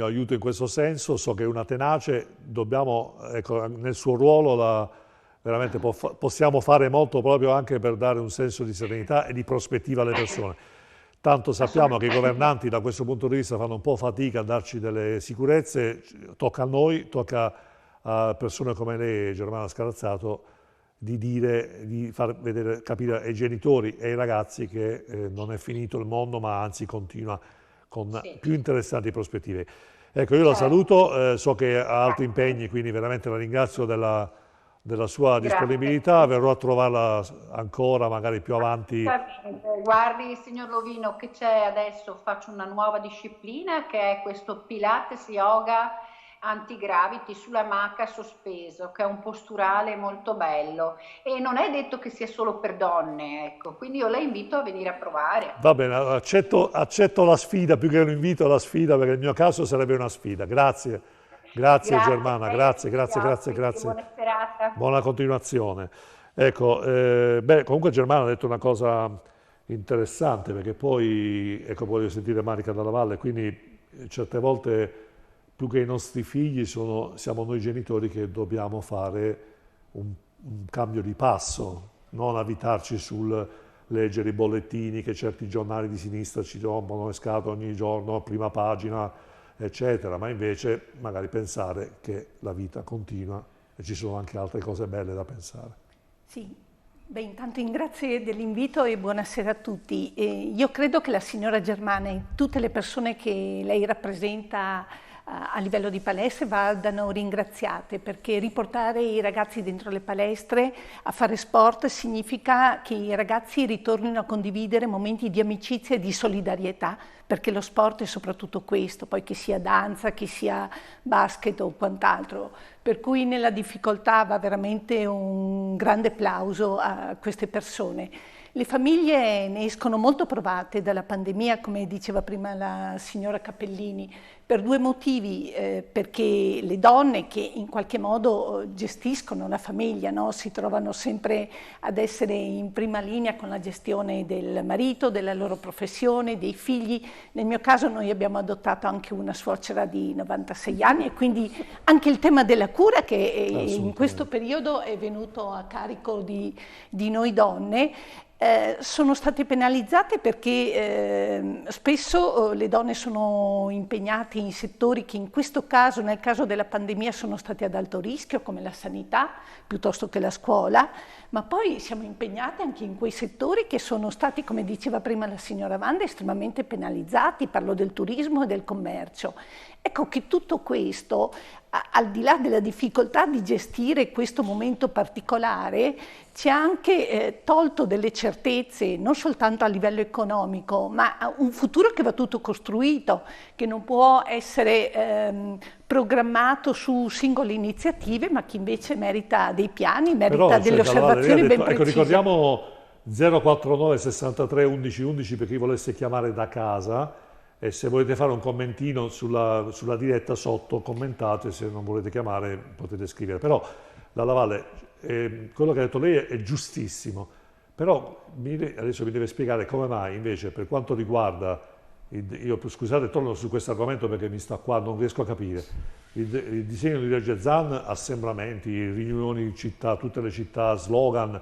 [SPEAKER 1] aiuto in questo senso. So che è una tenace, dobbiamo, ecco, nel suo ruolo veramente possiamo fare molto proprio anche per dare un senso di serenità e di prospettiva alle persone. Tanto sappiamo che i governanti da questo punto di vista fanno un po' fatica a darci delle sicurezze, tocca a noi, tocca a persone come lei, Germana Scarazzato, di far vedere, capire ai genitori e ai ragazzi che non è finito il mondo, ma anzi continua con più interessanti prospettive. Ecco, io la saluto, so che ha altri impegni, quindi veramente la ringrazio della sua disponibilità, verrò a trovarla ancora, magari più avanti.
[SPEAKER 8] Guardi, signor Lovino, che c'è adesso, faccio una nuova disciplina che è questo Pilates Yoga Antigravity sulla maca sospeso, che è un posturale molto bello e non è detto che sia solo per donne, ecco, quindi io la invito a venire a provare.
[SPEAKER 1] Va bene, accetto la sfida, più che un invito alla sfida, perché nel mio caso sarebbe una sfida. Grazie Germana, grazie.
[SPEAKER 8] Buona serata.
[SPEAKER 1] Buona continuazione. Ecco, comunque Germana ha detto una cosa interessante, perché poi, ecco, voglio sentire Marica Dalla Valle, quindi certe volte più che i nostri figli siamo noi genitori che dobbiamo fare un cambio di passo, non avvitarci sul leggere i bollettini che certi giornali di sinistra ci rompono le scatole ogni giorno, prima pagina, eccetera, ma invece magari pensare che la vita continua e ci sono anche altre cose belle da pensare.
[SPEAKER 5] Sì, beh, intanto grazie dell'invito e buonasera a tutti. Io credo che la signora Germana e tutte le persone che lei rappresenta a livello di palestre vadano ringraziate, perché riportare i ragazzi dentro le palestre a fare sport significa che i ragazzi ritornino a condividere momenti di amicizia e di solidarietà, perché lo sport è soprattutto questo, poi che sia danza, che sia basket o quant'altro. Per cui nella difficoltà va veramente un grande plauso a queste persone. Le famiglie ne escono molto provate dalla pandemia, come diceva prima la signora Cappellini, per due motivi, perché le donne che in qualche modo gestiscono la famiglia, no? Si trovano sempre ad essere in prima linea con la gestione del marito, della loro professione, dei figli. Nel mio caso noi abbiamo adottato anche una suocera di 96 anni e quindi anche il tema della cura che in questo periodo è venuto a carico di noi donne. Sono state penalizzate perché spesso le donne sono impegnate in settori che in questo caso, nel caso della pandemia, sono stati ad alto rischio, come la sanità piuttosto che la scuola, ma poi siamo impegnate anche in quei settori che sono stati, come diceva prima la signora Wanda, estremamente penalizzati, parlo del turismo e del commercio. Ecco che tutto questo, al di là della difficoltà di gestire questo momento particolare, ci ha anche tolto delle certezze, non soltanto a livello economico, ma un futuro che va tutto costruito, che non può essere programmato su singole iniziative, ma che invece merita dei piani, merita delle osservazioni ben precise.
[SPEAKER 1] Ecco, ricordiamo 049 63 11 11 per chi volesse chiamare da casa. E se volete fare un commentino sulla diretta sotto, commentate, se non volete chiamare potete scrivere. Però, Dalla Valle, quello che ha detto lei è giustissimo, però adesso mi deve spiegare come mai invece per quanto riguarda, scusate, torno su questo argomento perché mi sta qua, non riesco a capire, il disegno di legge Zan, assembramenti, riunioni in città, tutte le città, slogan,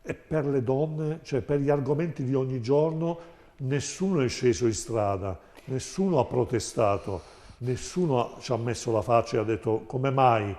[SPEAKER 1] e per le donne, cioè per gli argomenti di ogni giorno, nessuno è sceso in strada, nessuno ha protestato, nessuno ci ha messo la faccia e ha detto come mai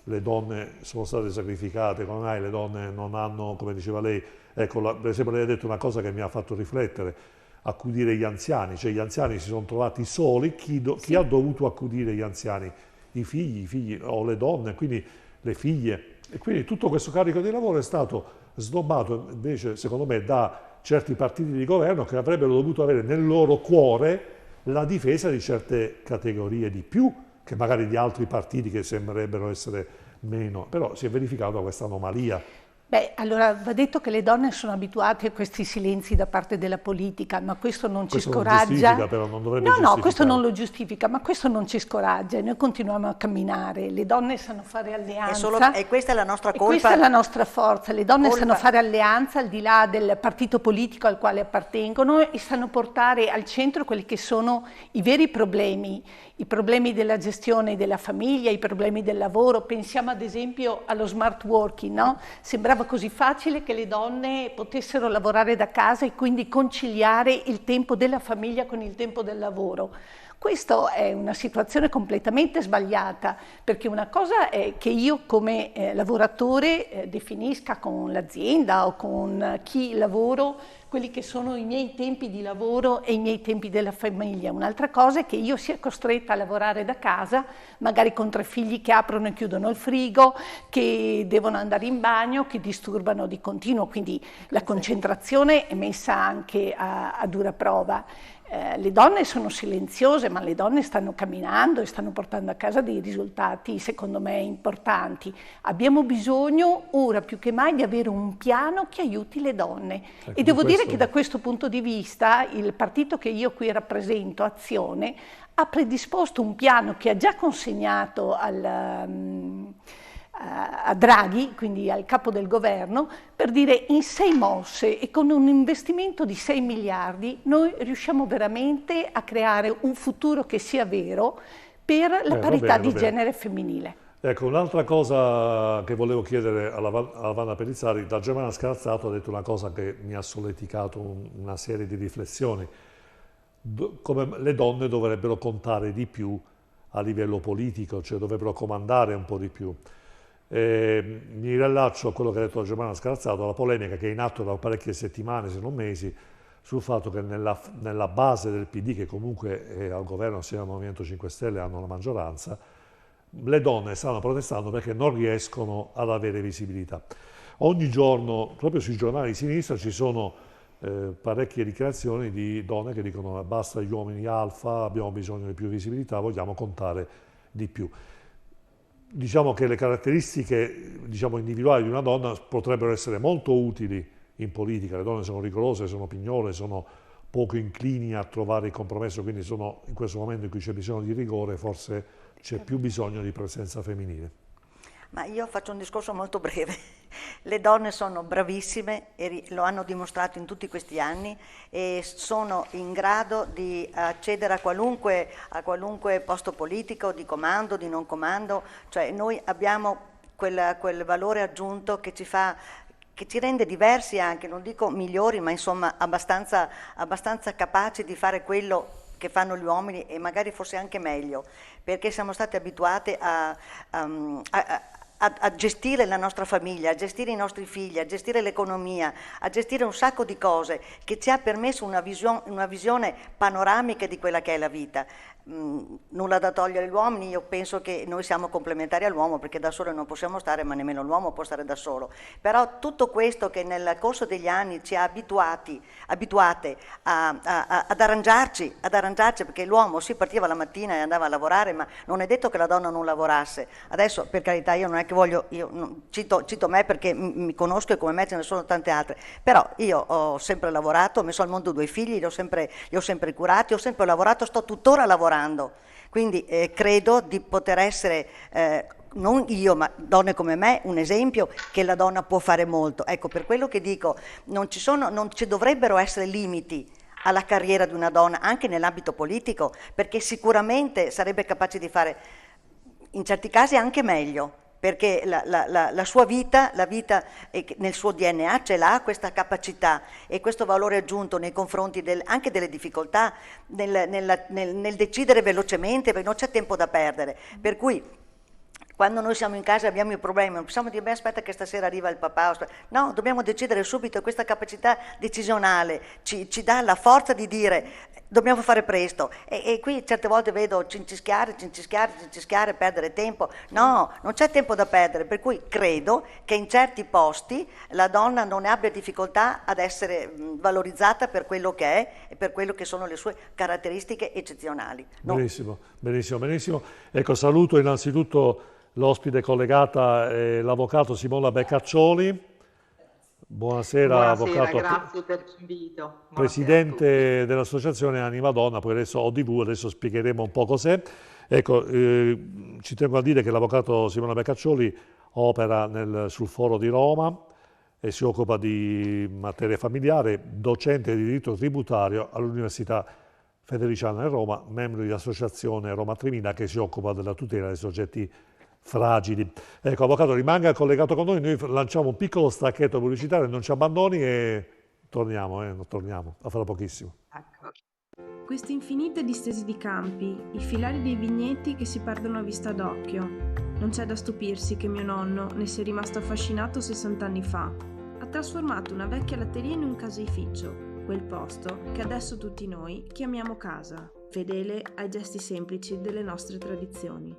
[SPEAKER 1] le donne sono state sacrificate, come mai le donne non hanno, come diceva lei, ecco, per esempio lei ha detto una cosa che mi ha fatto riflettere, accudire gli anziani, cioè gli anziani si sono trovati soli, chi ha dovuto accudire gli anziani? I figli o le donne, quindi le figlie, e quindi tutto questo carico di lavoro è stato snobbato invece secondo me da certi partiti di governo che avrebbero dovuto avere nel loro cuore la difesa di certe categorie di più, che magari di altri partiti che sembrerebbero essere meno, però si è verificata questa anomalia.
[SPEAKER 5] Beh, allora va detto che le donne sono abituate a questi silenzi da parte della politica, ma questo non ci scoraggia.
[SPEAKER 1] Non giustifica, però non dovrebbe
[SPEAKER 5] No,
[SPEAKER 1] giustificare.
[SPEAKER 5] no, questo non lo giustifica, ma questo non ci scoraggia e noi continuiamo a camminare. Le donne sanno fare alleanza.
[SPEAKER 6] E questa è la nostra colpa.
[SPEAKER 5] E questa è la nostra forza. Le donne sanno fare alleanza al di là del partito politico al quale appartengono e sanno portare al centro quelli che sono i veri problemi. I problemi della gestione della famiglia, i problemi del lavoro. Pensiamo ad esempio allo smart working, no? Sembrava così facile che le donne potessero lavorare da casa e quindi conciliare il tempo della famiglia con il tempo del lavoro. Questa è una situazione completamente sbagliata, perché una cosa è che io come lavoratore definisca con l'azienda o con chi lavoro quelli che sono i miei tempi di lavoro e i miei tempi della famiglia. Un'altra cosa è che io sia costretta a lavorare da casa, magari con 3 figli che aprono e chiudono il frigo, che devono andare in bagno, che disturbano di continuo, quindi la concentrazione è messa anche a dura prova. Le donne sono silenziose, ma le donne stanno camminando e stanno portando a casa dei risultati, secondo me, importanti. Abbiamo bisogno, ora più che mai, di avere un piano che aiuti le donne. E devo dire che da questo punto di vista il partito che io qui rappresento, Azione, ha predisposto un piano che ha già consegnato a Draghi, quindi al capo del governo, per dire in 6 mosse e con un investimento di 6 miliardi noi riusciamo veramente a creare un futuro che sia vero per la parità di genere femminile.
[SPEAKER 1] Ecco, un'altra cosa che volevo chiedere alla Vanna Pellizzari, da Germana Scarzato ha detto una cosa che mi ha solleticato una serie di riflessioni, come le donne dovrebbero contare di più a livello politico, cioè dovrebbero comandare un po' di più. Mi riallaccio a quello che ha detto la Germana Scarzato, alla polemica che è in atto da parecchie settimane, se non mesi, sul fatto che nella base del PD, che comunque è al governo assieme al Movimento 5 Stelle, hanno la maggioranza, le donne stanno protestando perché non riescono ad avere visibilità. Ogni giorno, proprio sui giornali di sinistra, ci sono parecchie dichiarazioni di donne che dicono basta gli uomini alfa, abbiamo bisogno di più visibilità, vogliamo contare di più. Diciamo che le caratteristiche individuali di una donna potrebbero essere molto utili in politica. Le donne sono rigorose, sono pignole, sono poco inclini a trovare il compromesso, quindi sono in questo momento in cui c'è bisogno di rigore, forse c'è più bisogno di presenza femminile.
[SPEAKER 6] Ma io faccio un discorso molto breve. Le donne sono bravissime e lo hanno dimostrato in tutti questi anni e sono in grado di accedere a qualunque posto politico, di comando, di non comando, cioè noi abbiamo quel valore aggiunto che ci rende diversi anche, non dico migliori, ma insomma abbastanza capaci di fare quello che fanno gli uomini e magari forse anche meglio, perché siamo stati abituati a gestire la nostra famiglia, a gestire i nostri figli, a gestire l'economia, a gestire un sacco di cose che ci ha permesso una visione panoramica di quella che è la vita. Nulla da togliere agli uomini, io penso che noi siamo complementari all'uomo perché da solo non possiamo stare, ma nemmeno l'uomo può stare da solo. Però tutto questo che nel corso degli anni ci ha abituate ad arrangiarci, perché l'uomo si partiva la mattina e andava a lavorare, ma non è detto che la donna non lavorasse. Adesso, per carità, io non è che voglio, cito me perché mi conosco e come me ce ne sono tante altre, però io ho sempre lavorato, ho messo al mondo 2 figli, li ho sempre curati, ho sempre lavorato, sto tuttora lavorando. Quindi credo di poter essere, non io, ma donne come me, un esempio che la donna può fare molto. Ecco, per quello che dico, non ci dovrebbero essere limiti alla carriera di una donna, anche nell'ambito politico, perché sicuramente sarebbe capace di fare, in certi casi, anche meglio. Perché la sua vita, nel suo DNA ce l'ha questa capacità e questo valore aggiunto nei confronti anche delle difficoltà, nel decidere velocemente, perché non c'è tempo da perdere. Per cui Quando noi siamo in casa e abbiamo i problemi, non possiamo dire, beh, aspetta che stasera arriva il papà. No, dobbiamo decidere subito, questa capacità decisionale ci dà la forza di dire dobbiamo fare presto. E qui certe volte vedo cincischiare, perdere tempo. No, non c'è tempo da perdere, per cui credo che in certi posti la donna non ne abbia difficoltà ad essere valorizzata per quello che è e per quello che sono le sue caratteristiche eccezionali. No?
[SPEAKER 1] Benissimo, benissimo, benissimo. Ecco, saluto innanzitutto l'ospite collegata, l'avvocato Simona Beccaccioli. Buonasera, avvocato.
[SPEAKER 10] Grazie per l'invito.
[SPEAKER 1] Presidente dell'associazione Anima Donna, poi adesso ODV, adesso spiegheremo un po' cos'è. Ecco, ci tengo a dire che l'avvocato Simona Beccaccioli opera sul Foro di Roma e si occupa di materia familiare, docente di diritto tributario all'Università Federiciana di Roma, membro dell'associazione Roma Trimina che si occupa della tutela dei soggetti fragili. Ecco, avvocato, rimanga collegato con noi lanciamo un piccolo stacchetto pubblicitario, non ci abbandoni e torniamo, a fra pochissimo.
[SPEAKER 3] Queste infinite distese di campi, i filari dei vigneti che si perdono a vista d'occhio. Non c'è da stupirsi che mio nonno ne sia rimasto affascinato 60 anni fa. Ha trasformato una vecchia latteria in un caseificio, quel posto che adesso tutti noi chiamiamo casa, fedele ai gesti semplici delle nostre tradizioni.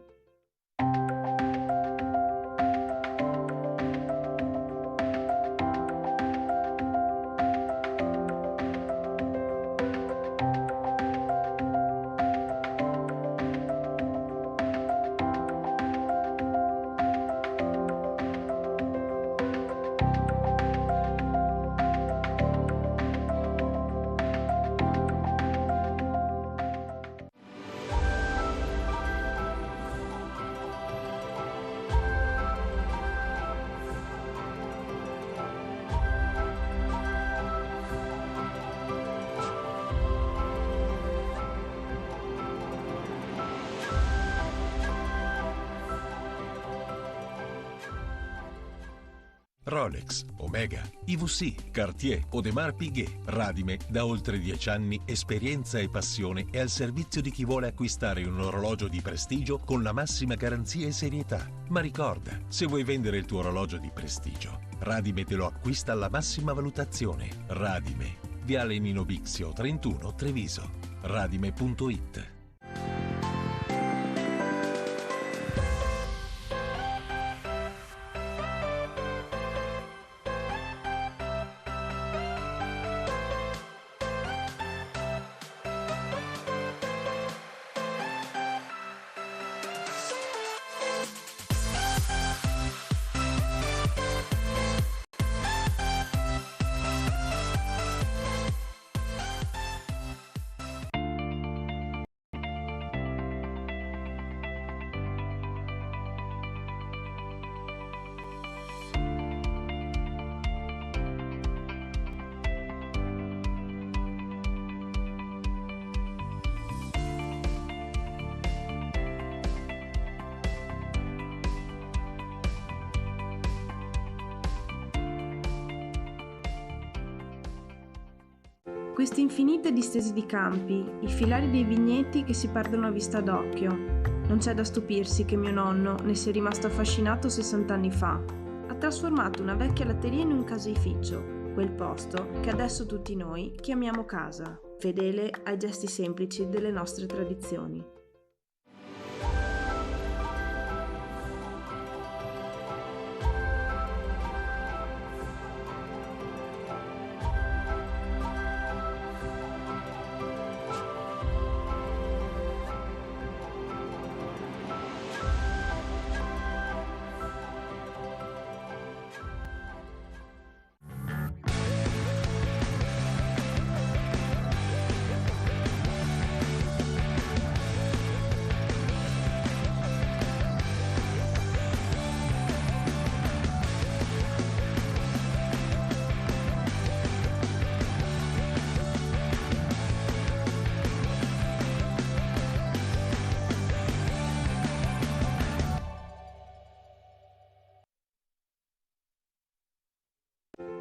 [SPEAKER 4] Rolex, Omega, IWC, Cartier, Audemars Piguet, Radime, da oltre 10 anni, esperienza e passione è al servizio di chi vuole acquistare un orologio di prestigio con la massima garanzia e serietà. Ma ricorda, se vuoi vendere il tuo orologio di prestigio, Radime te lo acquista alla massima valutazione. Radime, Viale Nino Bixio 31, Treviso. Radime.it.
[SPEAKER 3] Queste infinite distese di campi, i filari dei vigneti che si perdono a vista d'occhio. Non c'è da stupirsi che mio nonno ne sia rimasto affascinato 60 anni fa. Ha trasformato una vecchia latteria in un caseificio, quel posto che adesso tutti noi chiamiamo casa, fedele ai gesti semplici delle nostre tradizioni.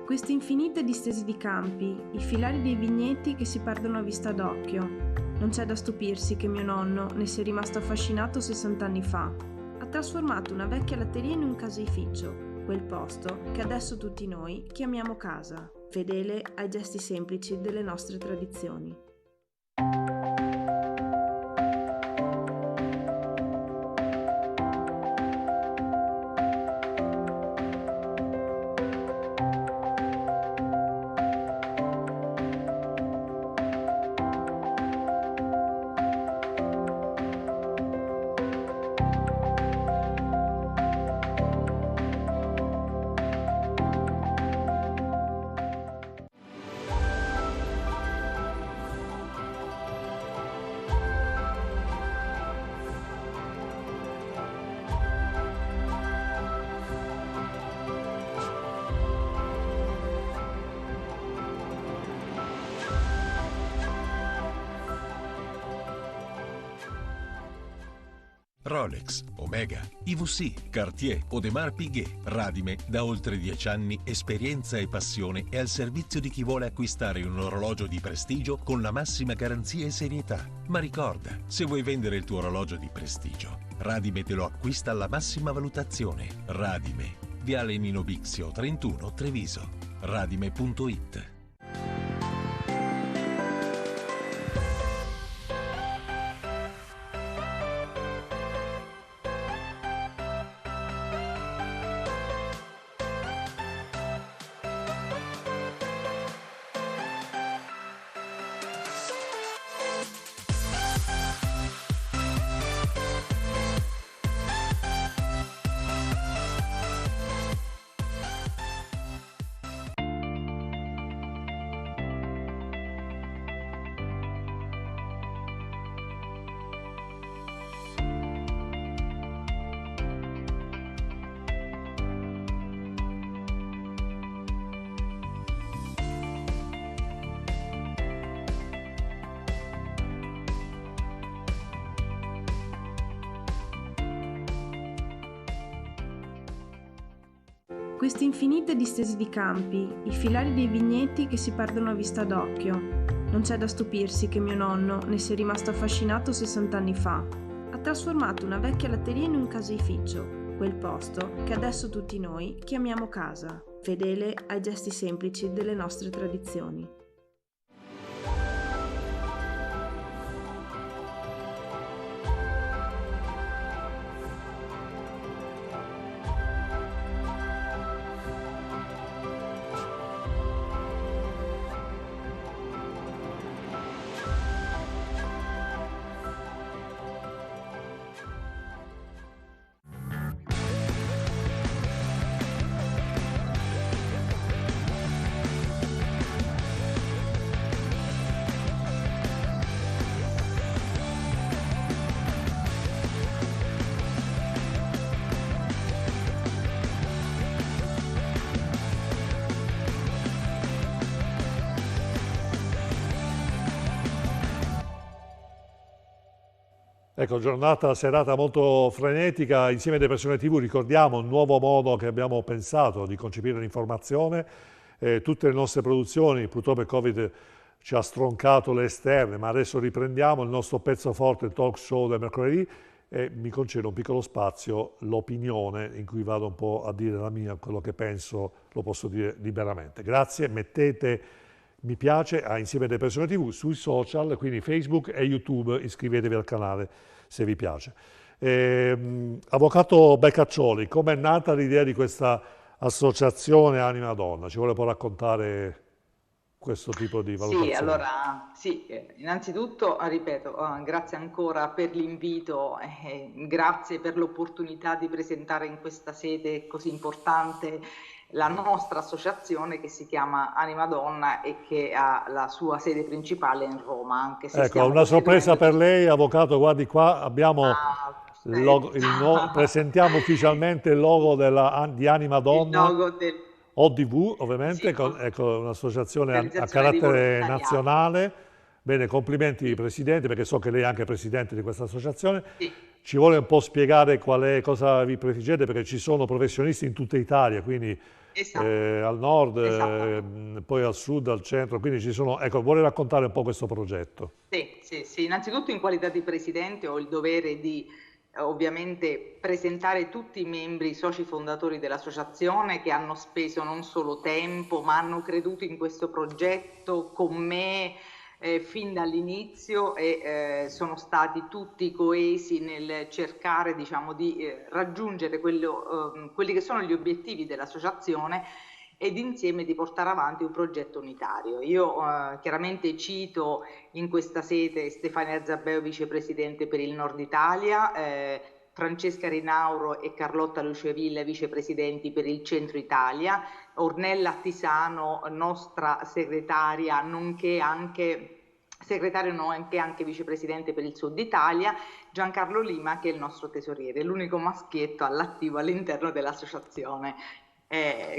[SPEAKER 3] Queste infinite distese di campi, i filari dei vigneti che si perdono a vista d'occhio. Non c'è da stupirsi che mio nonno ne sia rimasto affascinato 60 anni fa. Ha trasformato una vecchia latteria in un caseificio, quel posto che adesso tutti noi chiamiamo casa, fedele ai gesti semplici delle nostre tradizioni.
[SPEAKER 4] Rolex, Omega, IWC, Cartier, Audemars Piguet, Radime, da oltre 10 anni, esperienza e passione è al servizio di chi vuole acquistare un orologio di prestigio con la massima garanzia e serietà. Ma ricorda, se vuoi vendere il tuo orologio di prestigio, Radime te lo acquista alla massima valutazione. Radime, Viale Nino Bixio 31, Treviso. Radime.it.
[SPEAKER 3] Queste infinite distese di campi, i filari dei vigneti che si perdono a vista d'occhio. Non c'è da stupirsi che mio nonno ne sia rimasto affascinato 60 anni fa. Ha trasformato una vecchia latteria in un caseificio, quel posto che adesso tutti noi chiamiamo casa, fedele ai gesti semplici delle nostre tradizioni.
[SPEAKER 1] Ecco, serata molto frenetica. Insieme a Depressione TV ricordiamo un nuovo modo che abbiamo pensato di concepire l'informazione. Tutte le nostre produzioni, purtroppo il Covid ci ha stroncato le esterne, ma adesso riprendiamo il nostro pezzo forte, il talk show del mercoledì, e mi concedo un piccolo spazio, l'opinione, in cui vado un po' a dire la mia, quello che penso, lo posso dire liberamente. Grazie, mettete mi piace a Insieme Depressione TV sui social, quindi Facebook e YouTube, iscrivetevi al canale se vi piace. Avvocato Beccaccioli, com'è nata l'idea di questa associazione Anima Donna? Ci vuole poi raccontare questo tipo di valutazione?
[SPEAKER 10] Sì, allora, innanzitutto, ripeto, grazie ancora per l'invito, grazie per l'opportunità di presentare in questa sede così importante la nostra associazione che si chiama Anima Donna e che ha la sua sede principale in Roma. Anche se
[SPEAKER 1] ecco, una sorpresa per lei, avvocato, guardi qua, abbiamo presentiamo ufficialmente il logo di Anima Donna, il logo del ODV ovviamente, sì, ecco, un'associazione a carattere nazionale. Bene, complimenti Presidente, perché so che lei è anche Presidente di questa associazione. Sì. Ci vuole un po' spiegare cosa vi prefiggete, perché ci sono professionisti in tutta Italia, quindi al nord, poi al sud, al centro, quindi ci sono, ecco, vuole raccontare un po' questo progetto?
[SPEAKER 10] Sì, innanzitutto in qualità di Presidente ho il dovere di ovviamente presentare tutti i membri, i soci fondatori dell'associazione che hanno speso non solo tempo, ma hanno creduto in questo progetto con me fin dall'inizio e sono stati tutti coesi nel cercare, diciamo, di raggiungere quelli che sono gli obiettivi dell'associazione ed insieme di portare avanti un progetto unitario. Io chiaramente cito in questa sede Stefania Zabbeo, vicepresidente per il Nord Italia, Francesca Rinauro e Carlotta Luceville, vicepresidenti per il Centro Italia, Ornella Tisano, nostra segretaria, nonché anche vicepresidente per il Sud Italia, Giancarlo Lima, che è il nostro tesoriere, l'unico maschietto all'attivo all'interno dell'associazione.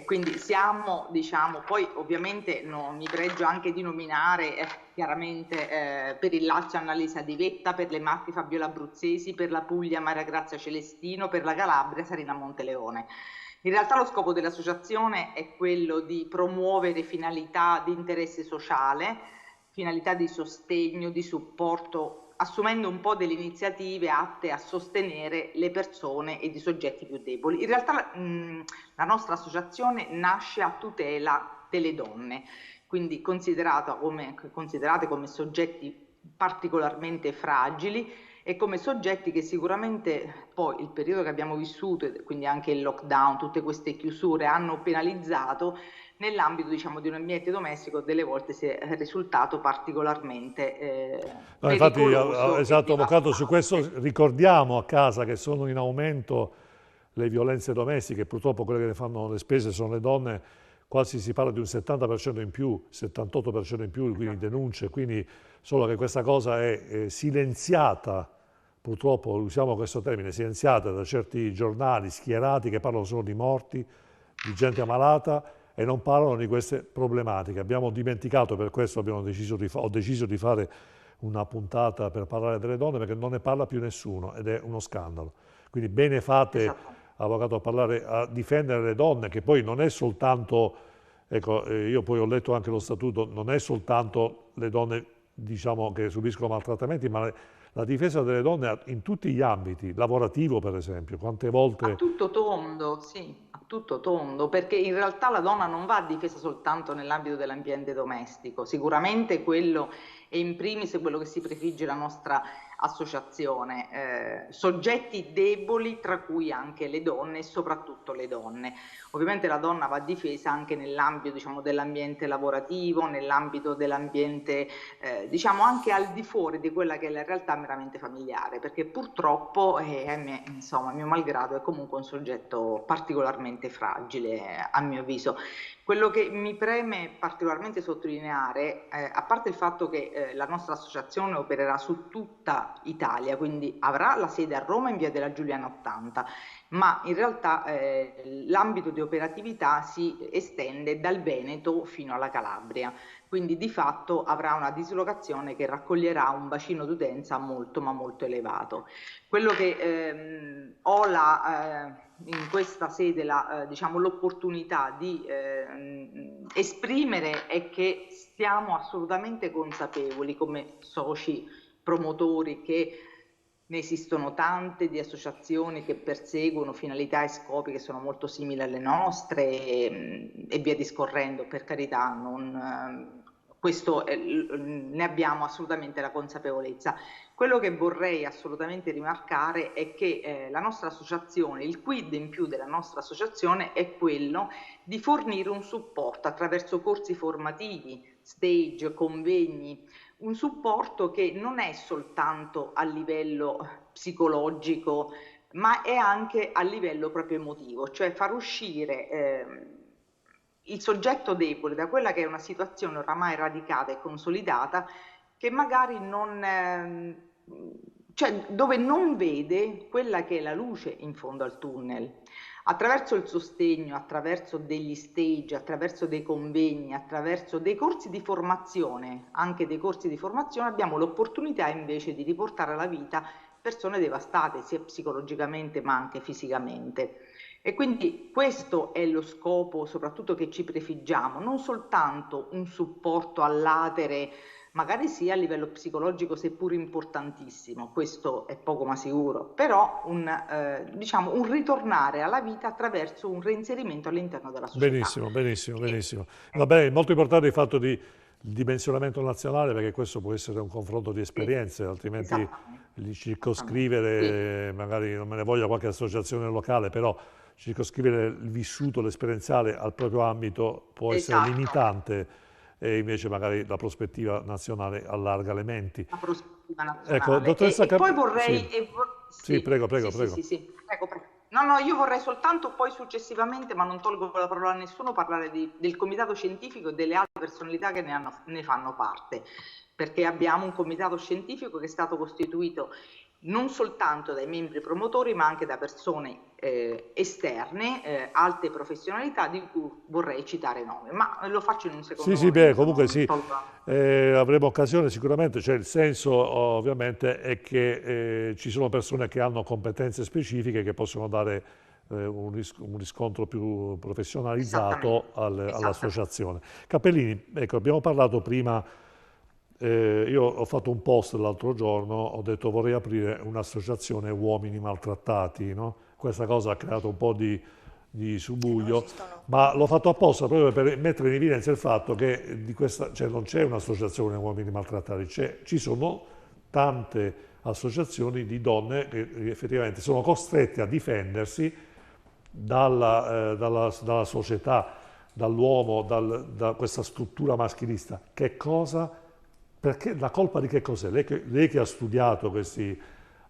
[SPEAKER 10] Quindi siamo, diciamo, poi ovviamente mi pregio anche di nominare chiaramente per il Lazio Annalisa Di Vetta, per le Marche Fabiola Abruzzesi, per la Puglia Maria Grazia Celestino, per la Calabria Sarina Monteleone. In realtà lo scopo dell'associazione è quello di promuovere finalità di interesse sociale, finalità di sostegno, di supporto, assumendo un po' delle iniziative atte a sostenere le persone e i soggetti più deboli. In realtà la nostra associazione nasce a tutela delle donne, quindi considerate come soggetti particolarmente fragili e come soggetti che sicuramente poi il periodo che abbiamo vissuto, e quindi anche il lockdown, tutte queste chiusure hanno penalizzato. Nell'ambito, diciamo, di un ambiente domestico delle volte si è risultato particolarmente
[SPEAKER 1] infatti, esatto, avvocato, su questo ricordiamo a casa che sono in aumento le violenze domestiche, purtroppo quelle che ne fanno le spese sono le donne, quasi si parla di un 70% in più, 78% in più, quindi denunce, quindi solo che questa cosa è silenziata, purtroppo usiamo questo termine, silenziata da certi giornali schierati che parlano solo di morti, di gente ammalata, e non parlano di queste problematiche. Abbiamo dimenticato, per questo ho deciso di fare una puntata per parlare delle donne, perché non ne parla più nessuno ed è uno scandalo. Quindi bene fate, avvocato, a difendere le donne, che poi non è soltanto, ecco, io poi ho letto anche lo statuto, non è soltanto le donne, diciamo, che subiscono maltrattamenti, ma la difesa delle donne in tutti gli ambiti, lavorativo per esempio, quante volte...
[SPEAKER 10] A tutto tondo, sì, a tutto tondo, perché in realtà la donna non va difesa soltanto nell'ambito dell'ambiente domestico, sicuramente quello è in primis quello che si prefigge la nostra associazione, soggetti deboli tra cui anche le donne e soprattutto le donne. Ovviamente la donna va difesa anche nell'ambito, diciamo, dell'ambiente lavorativo, nell'ambito dell'ambiente diciamo anche al di fuori di quella che è la realtà meramente familiare, perché purtroppo insomma, a mio malgrado è comunque un soggetto particolarmente fragile a mio avviso. Quello che mi preme particolarmente sottolineare, a parte il fatto che la nostra associazione opererà su tutta Italia, quindi avrà la sede a Roma in via della Giuliana 80, ma in realtà l'ambito di operatività si estende dal Veneto fino alla Calabria, quindi di fatto avrà una dislocazione che raccoglierà un bacino d'utenza molto ma molto elevato. Quello che ho in questa sede diciamo, l'opportunità di esprimere è che siamo assolutamente consapevoli come soci promotori che ne esistono tante di associazioni che perseguono finalità e scopi che sono molto simili alle nostre e via discorrendo, per carità, questo ne abbiamo assolutamente la consapevolezza. Quello che vorrei assolutamente rimarcare è che la nostra associazione, il quid in più della nostra associazione è quello di fornire un supporto attraverso corsi formativi, stage, convegni, un supporto che non è soltanto a livello psicologico, ma è anche a livello proprio emotivo, cioè far uscire il soggetto debole da quella che è una situazione oramai radicata e consolidata, che magari cioè dove non vede quella che è la luce in fondo al tunnel. Attraverso il sostegno, attraverso degli stage, attraverso dei convegni, attraverso dei corsi di formazione, anche dei corsi di formazione, abbiamo l'opportunità invece di riportare alla vita persone devastate, sia psicologicamente ma anche fisicamente. E quindi questo è lo scopo soprattutto che ci prefiggiamo, non soltanto un supporto all'atere magari sia a livello psicologico, seppur importantissimo, questo è poco ma sicuro, però diciamo un ritornare alla vita attraverso un reinserimento all'interno della società.
[SPEAKER 1] Benissimo, benissimo, benissimo. Va bene, è molto importante il fatto di dimensionamento nazionale, perché questo può essere un confronto di esperienze, altrimenti li circoscrivere, magari non me ne voglia qualche associazione locale, però circoscrivere il vissuto, l'esperienziale al proprio ambito può essere limitante, e invece magari la prospettiva nazionale allarga le menti.
[SPEAKER 10] La prospettiva nazionale.
[SPEAKER 1] Ecco, dottoressa
[SPEAKER 10] poi vorrei...
[SPEAKER 1] Sì, prego.
[SPEAKER 10] Prego. No, io vorrei soltanto poi successivamente, ma non tolgo la parola a nessuno, parlare del comitato scientifico e delle altre personalità che ne fanno parte, perché abbiamo un comitato scientifico che è stato costituito non soltanto dai membri promotori, ma anche da persone esterne, alte professionalità, di cui vorrei citare nome, ma lo faccio in un secondo momento.
[SPEAKER 1] Comunque sì, avremo occasione sicuramente, cioè il senso ovviamente è che ci sono persone che hanno competenze specifiche che possono dare un riscontro più professionalizzato all'associazione. Cappellini, ecco, abbiamo parlato prima. Io ho fatto un post l'altro giorno, ho detto vorrei aprire un'associazione uomini maltrattati, no? Questa cosa ha creato un po' di subbuglio, ma l'ho fatto apposta proprio per mettere in evidenza il fatto che non c'è un'associazione uomini maltrattati, ci sono tante associazioni di donne che effettivamente sono costrette a difendersi dalla società, dall'uomo, da questa struttura maschilista. Che cosa? Perché la colpa di che cos'è? Lei che ha studiato questi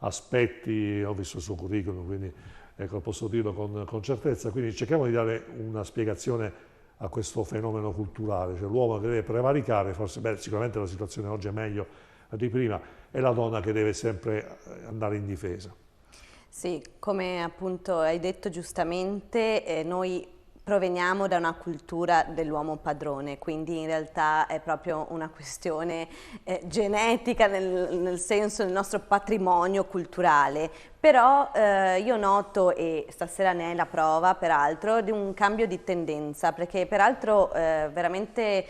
[SPEAKER 1] aspetti, ho visto il suo curriculum, quindi ecco, posso dirlo con certezza, quindi cerchiamo di dare una spiegazione a questo fenomeno culturale, cioè l'uomo che deve prevaricare, forse sicuramente la situazione oggi è meglio di prima, è la donna che deve sempre andare in difesa.
[SPEAKER 7] Sì, come appunto hai detto giustamente, noi proveniamo da una cultura dell'uomo padrone, quindi in realtà è proprio una questione genetica nel senso del nostro patrimonio culturale. Però io noto, e stasera ne è la prova peraltro, di un cambio di tendenza, perché peraltro veramente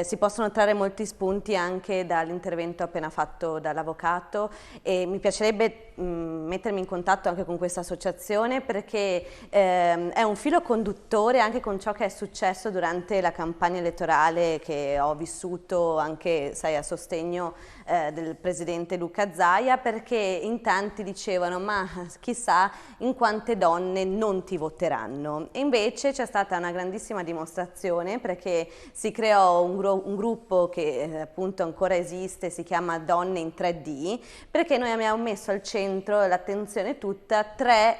[SPEAKER 7] si possono trarre molti spunti anche dall'intervento appena fatto dall'avvocato, e mi piacerebbe mettermi in contatto anche con questa associazione, perché è un filo conduttore anche con ciò che è successo durante la campagna elettorale che ho vissuto anche, sai, a sostegno del presidente Luca Zaia, perché in tanti dicevano ma chissà in quante donne non ti voteranno, e invece c'è stata una grandissima dimostrazione, perché si creò un gruppo che appunto ancora esiste, si chiama Donne in 3D, perché noi abbiamo messo al centro l'attenzione tutta tre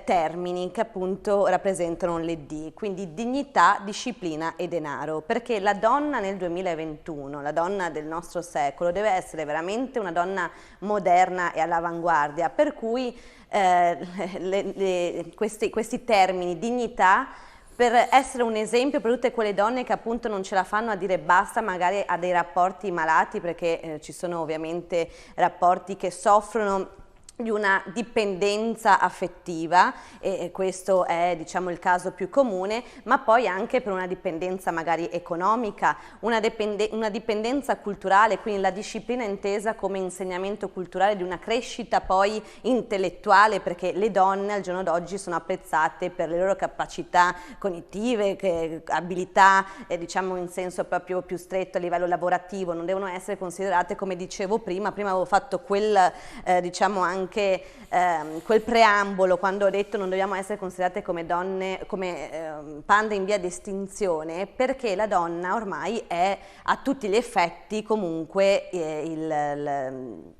[SPEAKER 7] termini che appunto rappresentano le D, quindi dignità, disciplina e denaro, perché la donna nel 2021, la donna del nostro secolo, deve essere veramente una donna moderna e all'avanguardia, per cui questi termini, dignità, per essere un esempio per tutte quelle donne che appunto non ce la fanno a dire basta magari a dei rapporti malati, perché ci sono ovviamente rapporti che soffrono di una dipendenza affettiva, e questo è, diciamo, il caso più comune, ma poi anche per una dipendenza magari economica, una dipendenza culturale, quindi la disciplina intesa come insegnamento culturale di una crescita poi intellettuale, perché le donne al giorno d'oggi sono apprezzate per le loro capacità cognitive, abilità, diciamo in senso proprio più stretto a livello lavorativo, non devono essere considerate, come dicevo prima avevo fatto diciamo anche quel preambolo quando ho detto non dobbiamo essere considerate come donne, come panda in via di estinzione, perché la donna ormai è a tutti gli effetti comunque il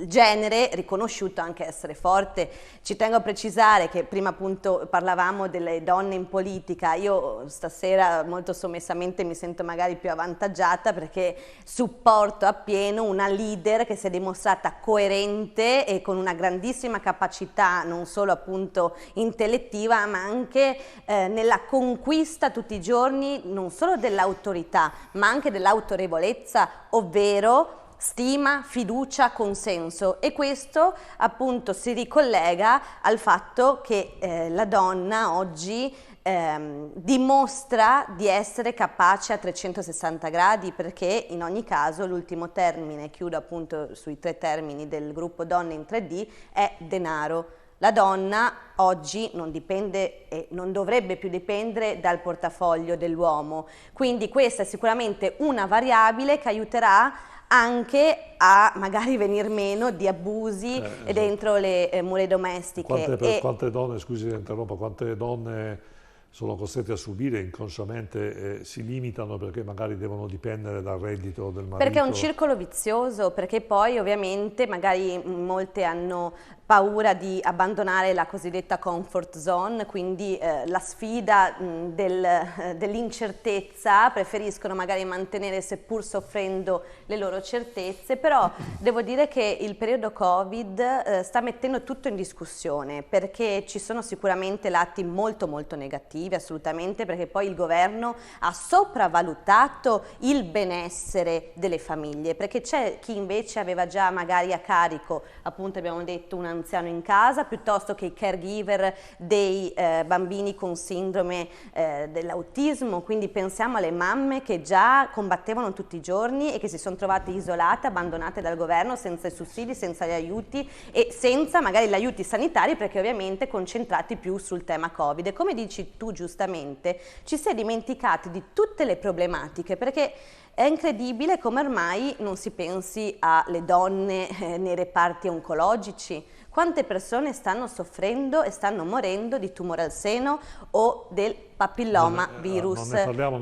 [SPEAKER 7] genere riconosciuto anche essere forte. Ci tengo a precisare che prima appunto parlavamo delle donne in politica, io stasera molto sommessamente mi sento magari più avvantaggiata perché supporto appieno una leader che si è dimostrata coerente e con una grandissima capacità non solo appunto intellettiva, ma anche nella conquista tutti i giorni non solo dell'autorità ma anche dell'autorevolezza, ovvero stima, fiducia, consenso, e questo appunto si ricollega al fatto che la donna oggi dimostra di essere capace a 360 gradi, perché in ogni caso l'ultimo termine, chiudo appunto sui 3 termini del gruppo Donne in 3D, è denaro. La donna oggi non dipende e non dovrebbe più dipendere dal portafoglio dell'uomo, quindi questa è sicuramente una variabile che aiuterà anche a magari venir meno di abusi
[SPEAKER 1] esatto.
[SPEAKER 7] dentro le mura domestiche.
[SPEAKER 1] Quante donne, scusi se interrompo, quante donne sono costrette a subire inconsciamente, si limitano perché magari devono dipendere dal reddito del marito?
[SPEAKER 7] Perché è un circolo vizioso, perché poi ovviamente magari molte hanno paura di abbandonare la cosiddetta comfort zone, quindi la sfida dell'incertezza, preferiscono magari mantenere, seppur soffrendo, le loro certezze, però devo dire che il periodo Covid sta mettendo tutto in discussione, perché ci sono sicuramente lati molto molto negativi, assolutamente, perché poi il governo ha sopravvalutato il benessere delle famiglie, perché c'è chi invece aveva già magari a carico, appunto abbiamo detto, un anziano in casa, piuttosto che i caregiver dei bambini con sindrome dell'autismo, quindi pensiamo alle mamme che già combattevano tutti i giorni e che si sono trovate isolate, abbandonate dal governo, senza i sussidi, senza gli aiuti e senza magari gli aiuti sanitari, perché ovviamente concentrati più sul tema Covid. E come dici tu giustamente, ci si è dimenticati di tutte le problematiche, perché è incredibile come ormai non si pensi alle donne nei reparti oncologici. Quante persone stanno soffrendo e stanno morendo di tumore al seno o del papilloma virus?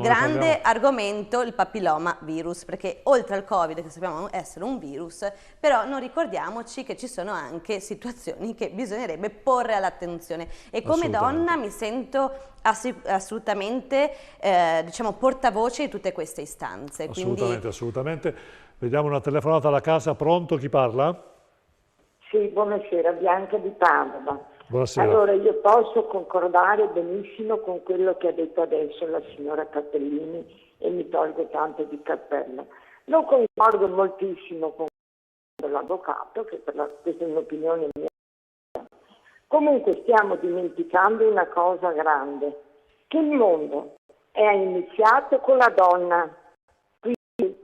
[SPEAKER 7] Grande argomento il papilloma virus, perché oltre al Covid, che sappiamo essere un virus, però non ricordiamoci che ci sono anche situazioni che bisognerebbe porre all'attenzione. E come donna mi sento assolutamente diciamo portavoce di tutte queste istanze.
[SPEAKER 1] Assolutamente, assolutamente. Vediamo una telefonata alla casa. Pronto? Chi parla?
[SPEAKER 11] Sì, buonasera, Bianca di Padova.
[SPEAKER 1] Buonasera.
[SPEAKER 11] Allora, io posso concordare benissimo con quello che ha detto adesso la signora Cappellini e mi tolgo tanto di cappello. Non concordo moltissimo con l'avvocato, che questa è un'opinione mia. Comunque stiamo dimenticando una cosa grande, che il mondo è iniziato con la donna, quindi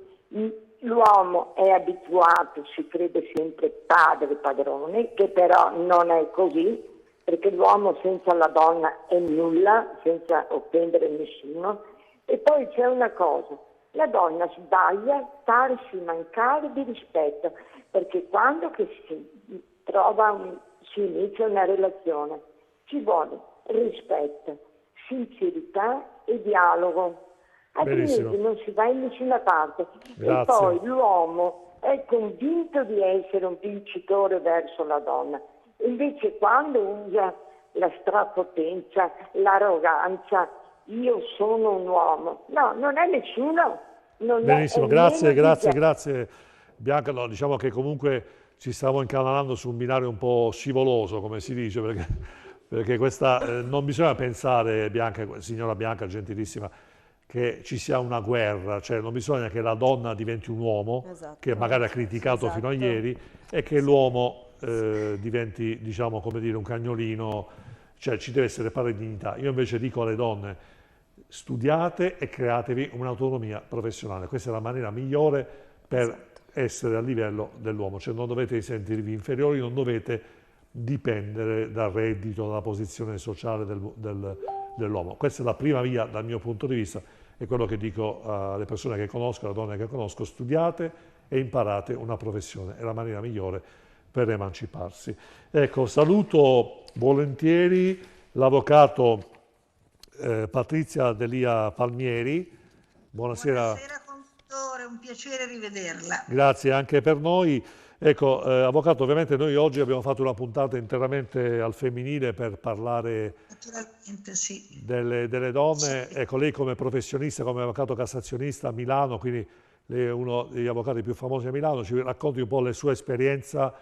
[SPEAKER 11] l'uomo è abituato, si crede sempre padre, padrone, che però non è così, perché l'uomo senza la donna è nulla, senza offendere nessuno. E poi c'è una cosa, la donna sbaglia farsi mancare di rispetto, perché quando che si inizia una relazione ci vuole rispetto, sincerità e dialogo. Altrimenti non si va in nessuna parte.
[SPEAKER 1] Grazie.
[SPEAKER 11] E poi l'uomo è convinto di essere un vincitore verso la donna, invece quando usa la strapotenza, l'arroganza, io sono un uomo, no, non è nessuno.
[SPEAKER 1] Benissimo, grazie Bianca. No, diciamo che comunque ci stiamo incanalando su un binario un po' scivoloso, come si dice, perché questa non bisogna pensare, signora Bianca, gentilissima, che ci sia una guerra, cioè non bisogna che la donna diventi un uomo, che magari ha criticato fino a ieri, e che l'uomo diventi, diciamo, come dire, un cagnolino, cioè ci deve essere pari dignità. Io invece dico alle donne, studiate e createvi un'autonomia professionale, questa è la maniera migliore per essere a livello dell'uomo, cioè non dovete sentirvi inferiori, non dovete dipendere dal reddito, dalla posizione sociale dell'uomo. Questa è la prima via dal mio punto di vista, è quello che dico alle persone che conosco, alle donne che conosco: studiate e imparate una professione, è la maniera migliore per emanciparsi. Ecco, saluto volentieri l'avvocato Patrizia Delia Palmieri. Buonasera.
[SPEAKER 12] Buonasera conduttore, un piacere rivederla.
[SPEAKER 1] Grazie anche per noi. Ecco, avvocato, ovviamente noi oggi abbiamo fatto una puntata interamente al femminile per parlare delle donne. Ecco, lei come professionista, come avvocato cassazionista a Milano, quindi lei è uno degli avvocati più famosi a Milano, ci racconti un po' la sua esperienza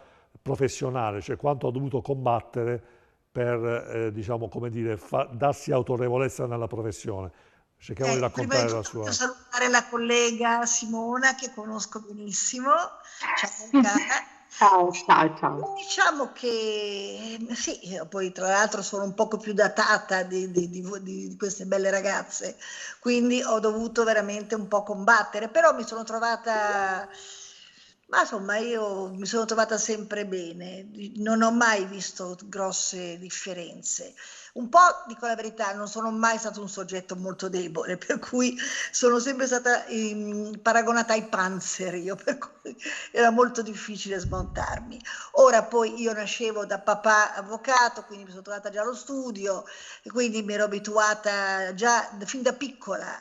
[SPEAKER 1] professionale, cioè quanto ha dovuto combattere per, diciamo, come dire, darsi autorevolezza nella professione. Cerchiamo di raccontare la sua...
[SPEAKER 12] Voglio salutare la collega Simona, che conosco benissimo, ciao cara,
[SPEAKER 10] Ciao, ciao, ciao.
[SPEAKER 12] Diciamo che sì, io poi tra l'altro sono un poco più datata di queste belle ragazze, quindi ho dovuto veramente un po' combattere, però mi sono trovata, ma insomma, io mi sono trovata sempre bene, non ho mai visto grosse differenze. Un po', dico la verità, non sono mai stato un soggetto molto debole, per cui sono sempre stata paragonata ai panzer, io, per cui era molto difficile smontarmi. Ora poi io nascevo da papà avvocato, quindi mi sono trovata già allo studio, e quindi mi ero abituata già fin da piccola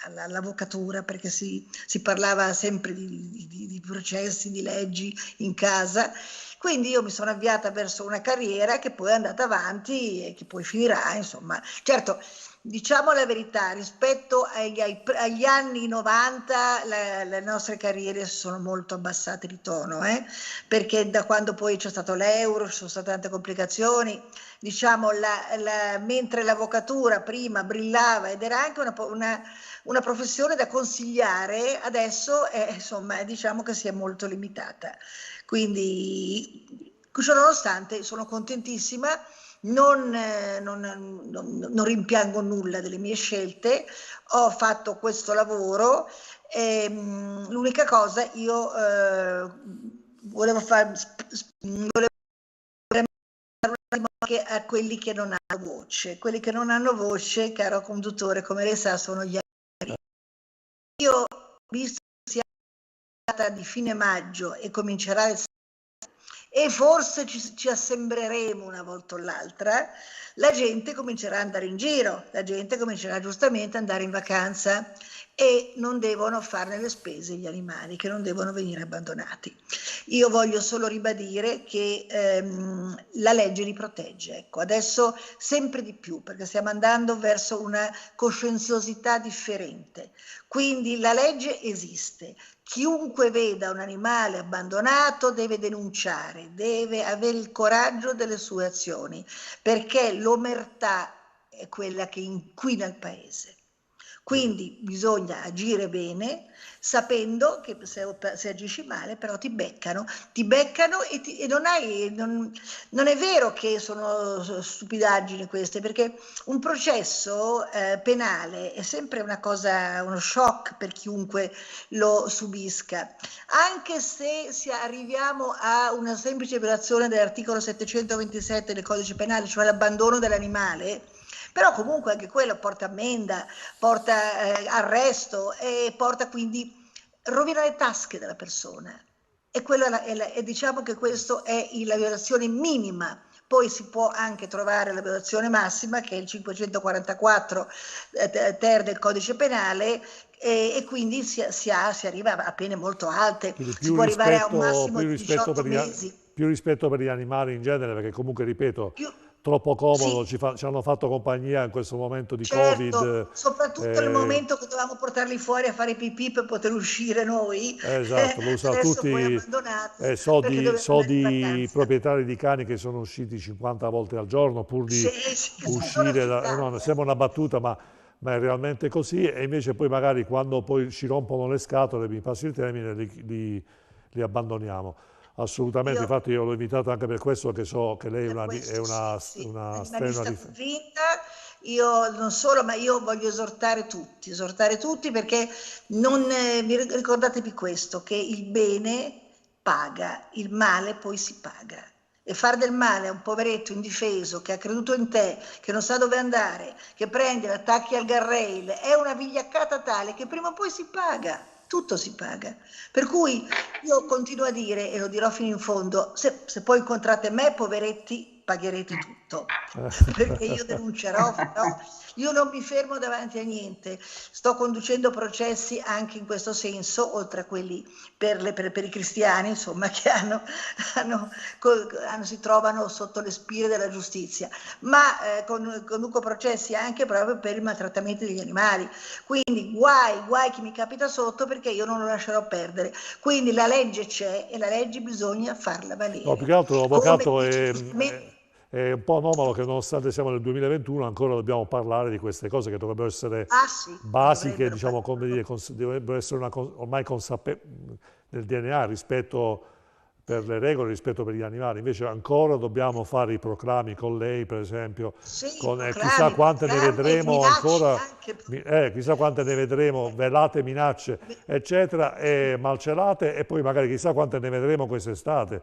[SPEAKER 12] all'avvocatura, perché si parlava sempre di processi, di leggi in casa. Quindi io mi sono avviata verso una carriera che poi è andata avanti e che poi finirà, insomma. Certo, diciamo la verità, rispetto agli anni 90 le nostre carriere si sono molto abbassate di tono, perché da quando poi c'è stato l'euro, ci sono state tante complicazioni, diciamo, mentre l'avvocatura prima brillava ed era anche una professione da consigliare, adesso insomma, diciamo che si è molto limitata. Quindi, ciò nonostante, sono contentissima, non rimpiango nulla delle mie scelte, ho fatto questo lavoro, l'unica cosa io volevo fare un attimo anche a quelli che non hanno voce. Quelli che non hanno voce, caro conduttore, come lei sa, sono gli anziani. Io, visto che sia data di fine maggio e comincerà il e forse ci assembreremo una volta o l'altra, la gente comincerà ad andare in giro, la gente comincerà giustamente ad andare in vacanza e non devono farne le spese gli animali, che non devono venire abbandonati. Io voglio solo ribadire che la legge li protegge, ecco, adesso sempre di più, perché stiamo andando verso una coscienziosità differente. Quindi la legge esiste. Chiunque veda un animale abbandonato deve denunciare, deve avere il coraggio delle sue azioni, perché l'omertà è quella che inquina il paese. Quindi bisogna agire bene, sapendo che se agisci male però ti beccano e non è vero che sono stupidaggini queste, perché un processo penale è sempre una cosa, uno shock per chiunque lo subisca, anche se arriviamo a una semplice violazione dell'articolo 727 del codice penale, cioè l'abbandono dell'animale. Però comunque anche quello porta ammenda, porta arresto e porta quindi rovina le tasche della persona. E diciamo che questo è la violazione minima. Poi si può anche trovare la violazione massima, che è il 544 ter del codice penale, e quindi si arriva a pene molto alte, si può arrivare a un massimo di 18 mesi.
[SPEAKER 1] Più rispetto per gli animali in genere, perché comunque, ripeto, troppo comodo,
[SPEAKER 12] sì.
[SPEAKER 1] ci hanno fatto compagnia in questo momento di
[SPEAKER 12] certo,
[SPEAKER 1] Covid.
[SPEAKER 12] Soprattutto nel momento che dovevamo portarli fuori a fare pipì per poter uscire noi.
[SPEAKER 1] Esatto, lo usano tutti. So di proprietari di cani che sono usciti 50 volte al giorno pur di uscire. No, sembra una battuta, ma è realmente così. E invece poi magari quando poi ci rompono le scatole, mi passi il termine, li abbandoniamo. Assolutamente, infatti io l'ho invitato anche per questo, che so che lei è una strenua
[SPEAKER 12] difesa. Io non solo, ma io voglio esortare tutti perché ricordatevi questo, che il bene paga, il male poi si paga. E far del male a un poveretto indifeso che ha creduto in te, che non sa dove andare, che prende, attacchi al guardrail, è una vigliaccata tale che prima o poi si paga. Tutto si paga, per cui io continuo a dire, e lo dirò fino in fondo, se poi incontrate me, poveretti, pagherete tutto, perché io denuncerò, no? Io non mi fermo davanti a niente, sto conducendo processi anche in questo senso, oltre a quelli per i cristiani, insomma, che si trovano sotto le spire della giustizia, ma conduco processi anche proprio per il maltrattamento degli animali, quindi guai chi mi capita sotto, perché io non lo lascerò perdere. Quindi la legge c'è e la legge bisogna farla valere.
[SPEAKER 1] No, più che altro l'avvocato è un po' anomalo che, nonostante siamo nel 2021, ancora dobbiamo parlare di queste cose che dovrebbero essere basiche, diciamo, come dire, dovrebbero essere ormai consapevoli nel DNA rispetto per le regole, rispetto per gli animali. Invece ancora dobbiamo fare i proclami con lei, per esempio,
[SPEAKER 12] Sì,
[SPEAKER 1] con
[SPEAKER 12] proclami,
[SPEAKER 1] chissà quante ne
[SPEAKER 12] proclami e
[SPEAKER 1] vedremo
[SPEAKER 12] minacce
[SPEAKER 1] ancora,
[SPEAKER 12] anche.
[SPEAKER 1] chissà quante ne vedremo, velate, minacce, eccetera, e malcelate, e poi magari chissà quante ne vedremo quest'estate.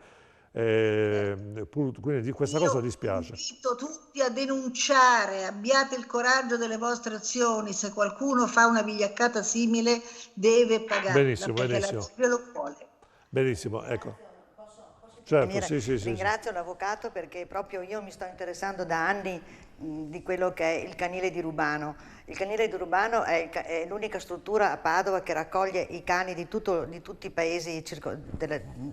[SPEAKER 1] Quindi questa cosa dispiace.
[SPEAKER 12] Invito tutti a denunciare, abbiate il coraggio delle vostre azioni, se qualcuno fa una vigliaccata simile deve pagarla,
[SPEAKER 1] Benissimo,
[SPEAKER 12] perché
[SPEAKER 1] benissimo.
[SPEAKER 12] la legge lo vuole.
[SPEAKER 1] Benissimo, ecco. Certo, sì, sì, sì.
[SPEAKER 6] Ringrazio l'avvocato perché proprio io mi sto interessando da anni di quello che è il canile di Rubano. Il canile di Rubano è l'unica struttura a Padova che raccoglie i cani di tutti i paesi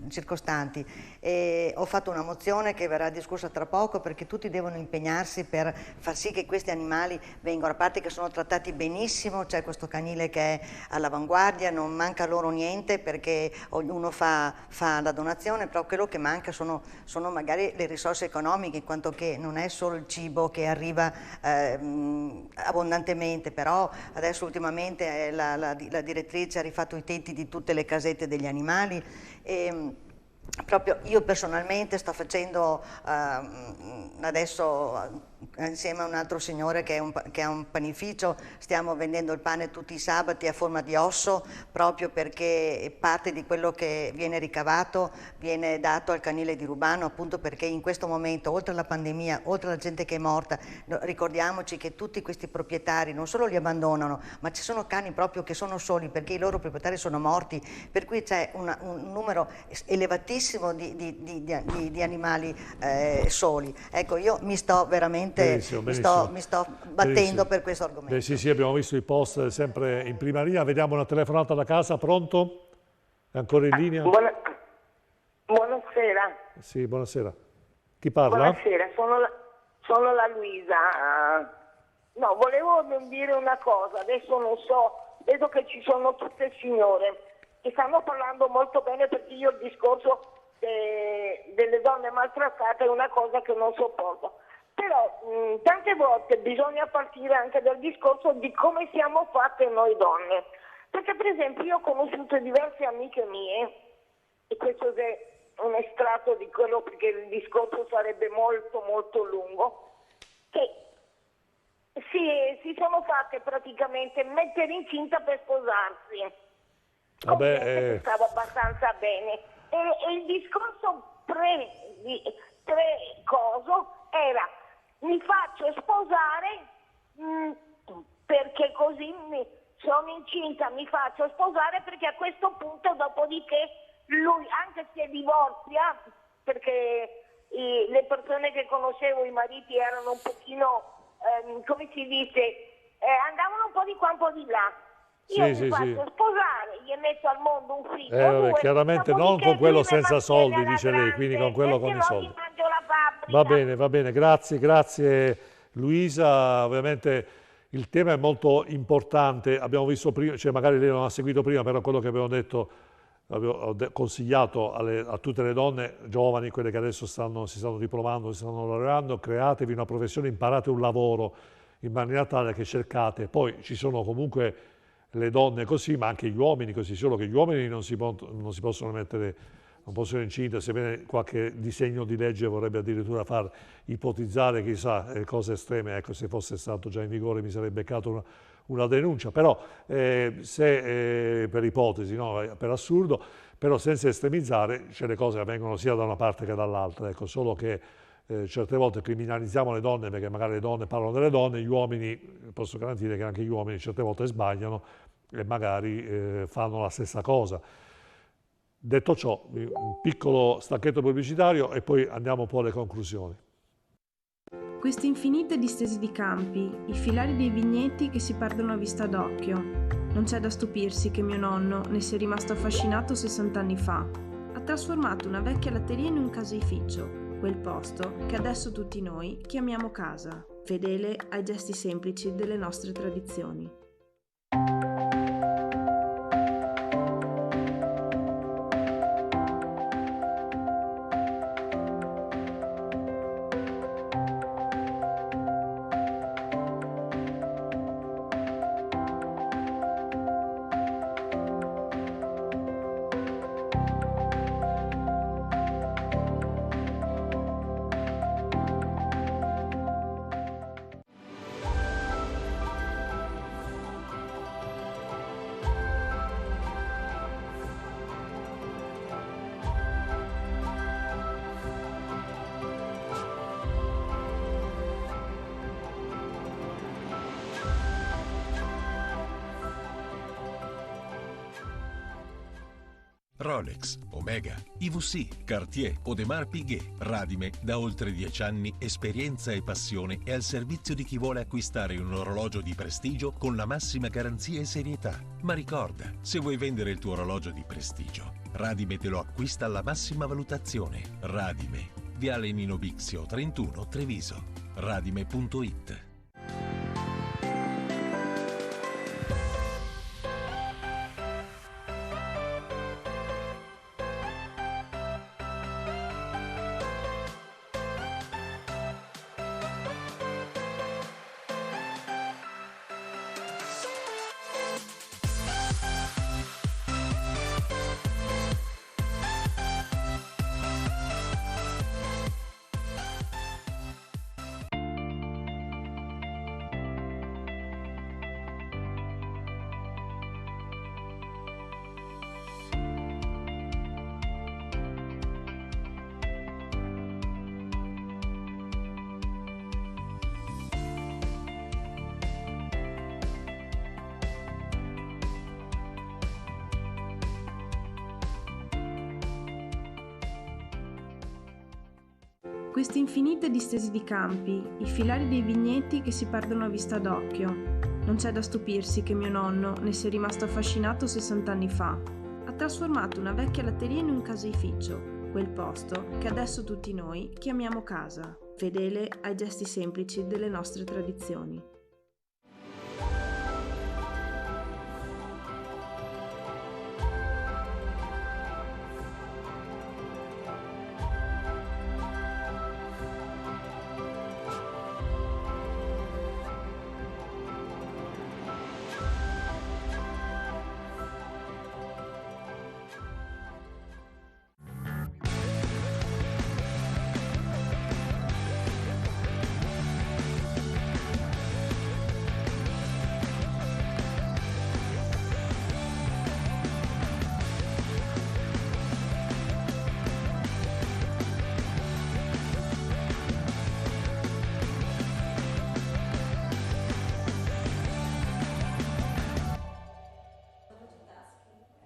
[SPEAKER 6] circostanti, e ho fatto una mozione che verrà discussa tra poco, perché tutti devono impegnarsi per far sì che questi animali vengano, a parte che sono trattati benissimo, c'è questo canile che è all'avanguardia, non manca loro niente perché ognuno fa la donazione, però quello che manca sono magari le risorse economiche, in quanto che non è solo il cibo che arriva abbondantemente, però adesso ultimamente la direttrice ha rifatto i tetti di tutte le casette degli animali, e proprio io personalmente sto facendo adesso insieme a un altro signore che ha un panificio, stiamo vendendo il pane tutti i sabati a forma di osso, proprio perché parte di quello che viene ricavato viene dato al canile di Rubano, appunto perché in questo momento, oltre alla pandemia, oltre alla gente che è morta, ricordiamoci che tutti questi proprietari non solo li abbandonano, ma ci sono cani proprio che sono soli perché i loro proprietari sono morti, per cui c'è un numero elevatissimo di animali soli. Ecco, io mi sto veramente
[SPEAKER 1] Benissimo,
[SPEAKER 6] mi
[SPEAKER 1] benissimo.
[SPEAKER 6] sto battendo
[SPEAKER 1] Benissimo.
[SPEAKER 6] per questo argomento.
[SPEAKER 1] Sì, abbiamo visto i post sempre in prima linea. Vediamo una telefonata da casa, pronto? È ancora in linea?
[SPEAKER 11] Buonasera.
[SPEAKER 1] Sì, buonasera. Chi parla?
[SPEAKER 11] Buonasera, sono la Luisa. No, volevo dire una cosa, adesso non so, vedo che ci sono tutte signore che stanno parlando molto bene, perché io il discorso delle donne maltrattate è una cosa che non sopporto. Però tante volte bisogna partire anche dal discorso di come siamo fatte noi donne. Perché per esempio io ho conosciuto diverse amiche mie, e questo è un estratto di quello, perché il discorso sarebbe molto molto lungo, che si sono fatte praticamente mettere incinta per sposarsi. Che stava abbastanza bene. E il discorso pre-coso era: mi faccio sposare perché così sono incinta, mi faccio sposare perché a questo punto, dopodiché, lui, anche se divorzia, perché le persone che conoscevo, i mariti erano un pochino, come si dice, andavano un po' di qua, un po' di là. Io mi faccio sposare, gli metto al mondo un figlio,
[SPEAKER 1] chiaramente non con quello senza soldi, dice lei, quindi con quello con i soldi. Va bene, grazie Luisa. Ovviamente il tema è molto importante, abbiamo visto prima, cioè magari lei non ha seguito prima, però quello che abbiamo detto, ho consigliato a tutte le donne giovani, quelle che adesso si stanno diplomando, si stanno laureando: createvi una professione, imparate un lavoro in maniera tale che cercate. Poi ci sono comunque le donne così, ma anche gli uomini così, solo che gli uomini non si possono mettere, non possono incidere, sebbene qualche disegno di legge vorrebbe addirittura far ipotizzare, chissà, cose estreme. Ecco, se fosse stato già in vigore mi sarebbe beccato una denuncia, però se per ipotesi, no, per assurdo, però senza estremizzare, cioè le cose avvengono sia da una parte che dall'altra, ecco, solo che certe volte criminalizziamo le donne perché magari le donne parlano delle donne, gli uomini, posso garantire che anche gli uomini certe volte sbagliano e magari fanno la stessa cosa. Detto ciò, un piccolo stacchetto pubblicitario e poi andiamo un po' alle conclusioni.
[SPEAKER 3] Queste infinite distese di campi, i filari dei vigneti che si perdono a vista d'occhio. Non c'è da stupirsi che mio nonno ne sia rimasto affascinato 60 anni fa. Ha trasformato una vecchia latteria in un caseificio, quel posto che adesso tutti noi chiamiamo casa, fedele ai gesti semplici delle nostre tradizioni.
[SPEAKER 4] Rolex, Omega, IWC, Cartier, Audemars Piguet, Radime, da oltre 10 anni, esperienza e passione è al servizio di chi vuole acquistare un orologio di prestigio con la massima garanzia e serietà. Ma ricorda, se vuoi vendere il tuo orologio di prestigio, Radime te lo acquista alla massima valutazione. Radime, Viale Nino Bixio 31, Treviso. Radime.it.
[SPEAKER 3] Queste infinite distese di campi, i filari dei vigneti che si perdono a vista d'occhio. Non c'è da stupirsi che mio nonno ne sia rimasto affascinato 60 anni fa. Ha trasformato una vecchia latteria in un caseificio, quel posto che adesso tutti noi chiamiamo casa, fedele ai gesti semplici delle nostre tradizioni.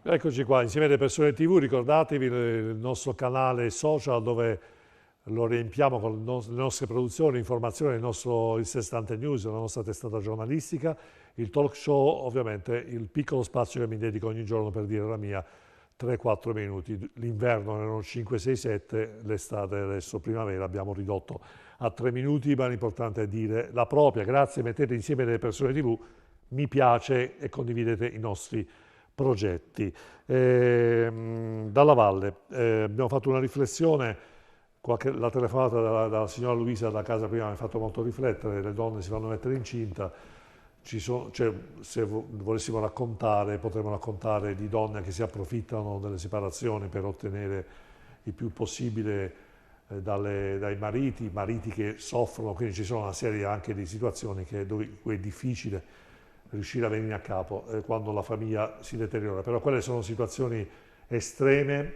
[SPEAKER 1] Eccoci qua, insieme alle persone TV, ricordatevi il nostro canale social dove lo riempiamo con le nostre produzioni, informazioni, il Sestante News, la nostra testata giornalistica, il talk show, ovviamente il piccolo spazio che mi dedico ogni giorno per dire la mia, 3-4 minuti. L'inverno erano 5-6-7, l'estate adesso primavera abbiamo ridotto a 3 minuti, ma l'importante è dire la propria. Grazie, mettete insieme le persone TV, mi piace e condividete i nostri progetti. Dalla Valle abbiamo fatto una riflessione, la telefonata dalla signora Luisa da casa prima mi ha fatto molto riflettere, le donne si fanno mettere incinta, se volessimo raccontare, potremmo raccontare di donne che si approfittano delle separazioni per ottenere il più possibile dai mariti che soffrono, quindi ci sono una serie anche di situazioni dove è difficile riuscire a venire a capo quando la famiglia si deteriora, però quelle sono situazioni estreme.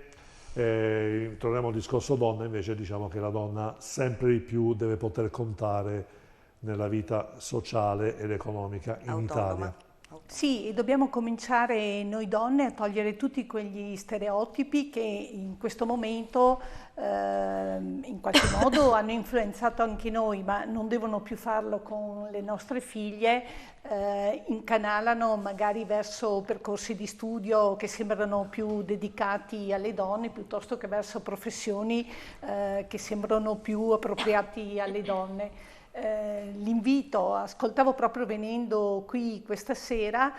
[SPEAKER 1] Torniamo al discorso donna, invece diciamo che la donna sempre di più deve poter contare nella vita sociale ed economica in Italia.
[SPEAKER 5] Sì, dobbiamo cominciare noi donne a togliere tutti quegli stereotipi che in questo momento in qualche modo hanno influenzato anche noi, ma non devono più farlo con le nostre figlie, incanalano magari verso percorsi di studio che sembrano più dedicati alle donne piuttosto che verso professioni che sembrano più appropriati alle donne. L'invito, ascoltavo proprio venendo qui questa sera,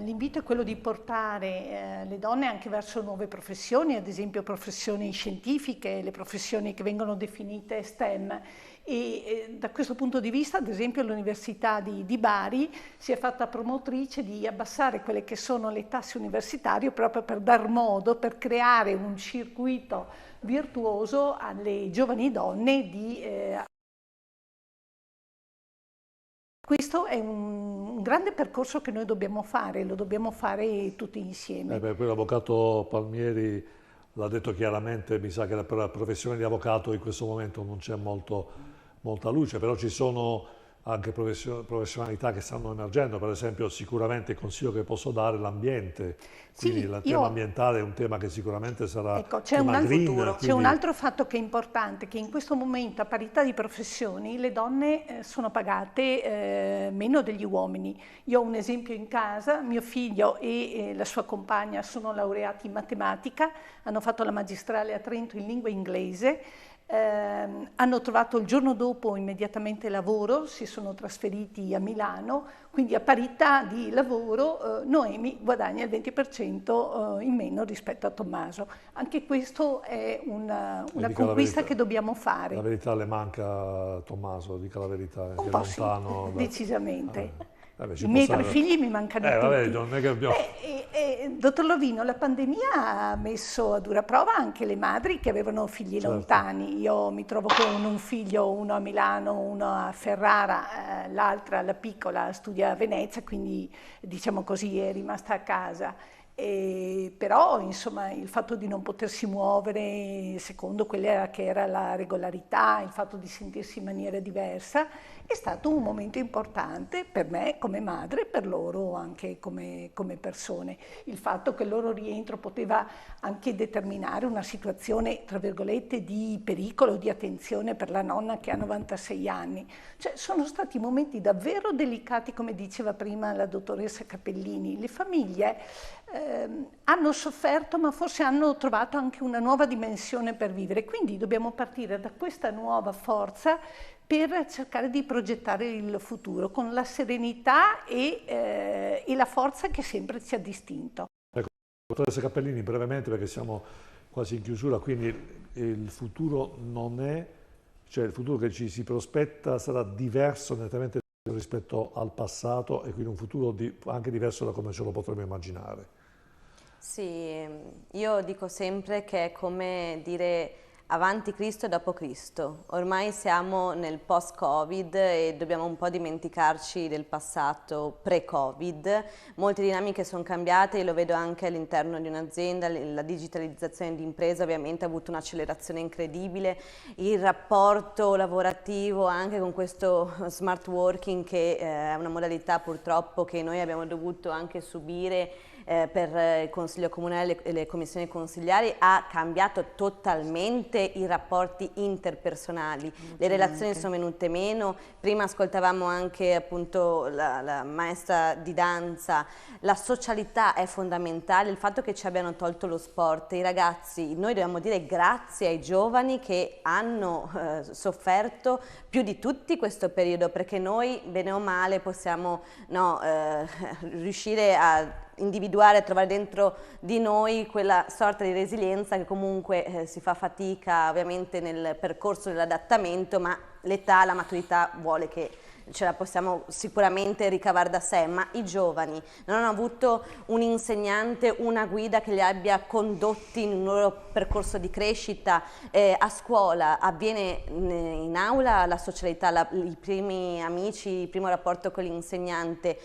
[SPEAKER 5] l'invito è quello di portare le donne anche verso nuove professioni, ad esempio professioni scientifiche, le professioni che vengono definite STEM. E da questo punto di vista, ad esempio, l'Università di Bari si è fatta promotrice di abbassare quelle che sono le tasse universitarie proprio per dar modo, per creare un circuito virtuoso alle giovani donne di questo è un grande percorso che noi dobbiamo fare, lo dobbiamo fare tutti insieme.
[SPEAKER 1] Poi l'avvocato Palmieri l'ha detto chiaramente, mi sa che per la professione di avvocato in questo momento non c'è molta luce, però ci sono anche professionalità che stanno emergendo, per esempio sicuramente il consiglio che posso dare è l'ambiente, quindi il tema ambientale è un tema che sicuramente sarà
[SPEAKER 5] c'è un altro fatto che è importante, che in questo momento a parità di professioni le donne sono pagate meno degli uomini. Io ho un esempio in casa, mio figlio e la sua compagna sono laureati in matematica, hanno fatto la magistrale a Trento in lingua inglese, hanno trovato il giorno dopo immediatamente lavoro, si sono trasferiti a Milano, quindi a parità di lavoro Noemi guadagna il 20% in meno rispetto a Tommaso. Anche questo è una conquista che dobbiamo fare.
[SPEAKER 1] La verità le manca a Tommaso, dica la verità,
[SPEAKER 5] un
[SPEAKER 1] è
[SPEAKER 5] po'
[SPEAKER 1] lontano.
[SPEAKER 5] Sì, decisamente.
[SPEAKER 1] Vabbè,
[SPEAKER 5] I miei 3 figli mi mancano tutti.
[SPEAKER 1] Vabbè, non è che abbiamo...
[SPEAKER 5] Dottor Lovino, la pandemia ha messo a dura prova anche le madri che avevano figli lontani. Io mi trovo con un figlio, uno a Milano, uno a Ferrara, l'altra, la piccola, studia a Venezia, quindi diciamo così è rimasta a casa. Però insomma il fatto di non potersi muovere secondo quella che era la regolarità, il fatto di sentirsi in maniera diversa è stato un momento importante per me come madre e per loro anche come persone. Il fatto che il loro rientro poteva anche determinare una situazione tra virgolette di pericolo, di attenzione per la nonna che ha 96 anni. Cioè, sono stati momenti davvero delicati, come diceva prima la dottoressa Cappellini. Le famiglie hanno sofferto, ma forse hanno trovato anche una nuova dimensione per vivere, quindi dobbiamo partire da questa nuova forza per cercare di progettare il futuro con la serenità e la forza che sempre ci ha distinto.
[SPEAKER 1] Ecco, dottoressa Cappellini, brevemente perché siamo quasi in chiusura, quindi il futuro non è, cioè il futuro che ci si prospetta sarà diverso nettamente rispetto al passato e quindi un futuro anche diverso da come ce lo potremmo immaginare.
[SPEAKER 7] Sì, io dico sempre che è come dire avanti Cristo e dopo Cristo. Ormai siamo nel post-Covid e dobbiamo un po' dimenticarci del passato pre-Covid. Molte dinamiche sono cambiate, io lo vedo anche all'interno di un'azienda, la digitalizzazione di impresa ovviamente ha avuto un'accelerazione incredibile, il rapporto lavorativo anche con questo smart working che è una modalità purtroppo che noi abbiamo dovuto anche subire per il Consiglio Comunale e le commissioni consigliari ha cambiato totalmente i rapporti interpersonali, le relazioni sono venute meno, prima ascoltavamo anche appunto la maestra di danza, la socialità è fondamentale, il fatto che ci abbiano tolto lo sport, i ragazzi, noi dobbiamo dire grazie ai giovani che hanno sofferto più di tutti questo periodo, perché noi bene o male possiamo riuscire a individuare, trovare dentro di noi quella sorta di resilienza che comunque si fa fatica ovviamente nel percorso dell'adattamento, ma l'età, la maturità vuole che ce la possiamo sicuramente ricavare da sé, ma i giovani non hanno avuto un insegnante, una guida che li abbia condotti in un loro percorso di crescita. A scuola avviene in aula la socialità, i primi amici, il primo rapporto con l'insegnante.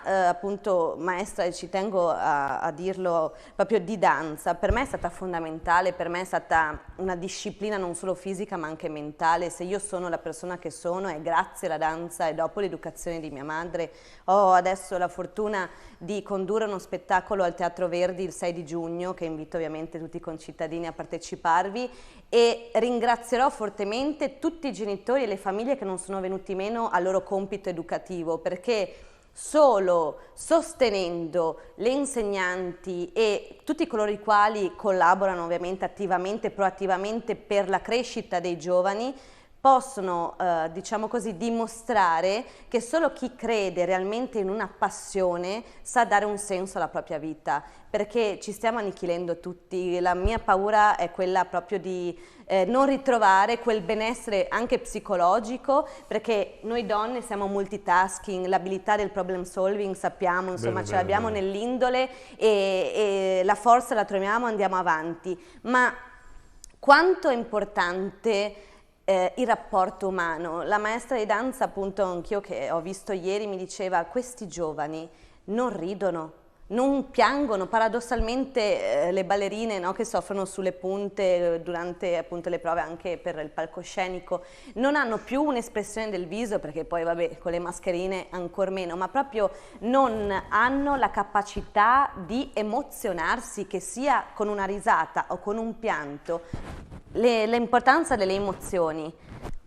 [SPEAKER 7] Appunto maestra, ci tengo a dirlo proprio di danza, per me è stata fondamentale, per me è stata una disciplina non solo fisica ma anche mentale. Se io sono la persona che sono è grazie alla danza e dopo l'educazione di mia madre. Ho adesso la fortuna di condurre uno spettacolo al Teatro Verdi il 6 di giugno che invito ovviamente tutti i concittadini a parteciparvi e ringrazierò fortemente tutti i genitori e le famiglie che non sono venuti meno al loro compito educativo, perché solo sostenendo le insegnanti e tutti coloro i quali collaborano ovviamente attivamente e proattivamente per la crescita dei giovani possono, diciamo così, dimostrare che solo chi crede realmente in una passione sa dare un senso alla propria vita, perché ci stiamo annichilendo tutti. La mia paura è quella proprio di non ritrovare quel benessere anche psicologico, perché noi donne siamo multitasking, l'abilità del problem solving sappiamo, insomma ce l'abbiamo nell'indole e la forza la troviamo, andiamo avanti, ma quanto è importante il rapporto umano. La maestra di danza, appunto, anch'io che ho visto ieri, mi diceva: questi giovani non ridono, non piangono. Paradossalmente le ballerine, no, che soffrono sulle punte durante appunto le prove anche per il palcoscenico non hanno più un'espressione del viso, perché poi vabbè con le mascherine ancor meno, ma proprio non hanno la capacità di emozionarsi, che sia con una risata o con un pianto. L'importanza delle emozioni,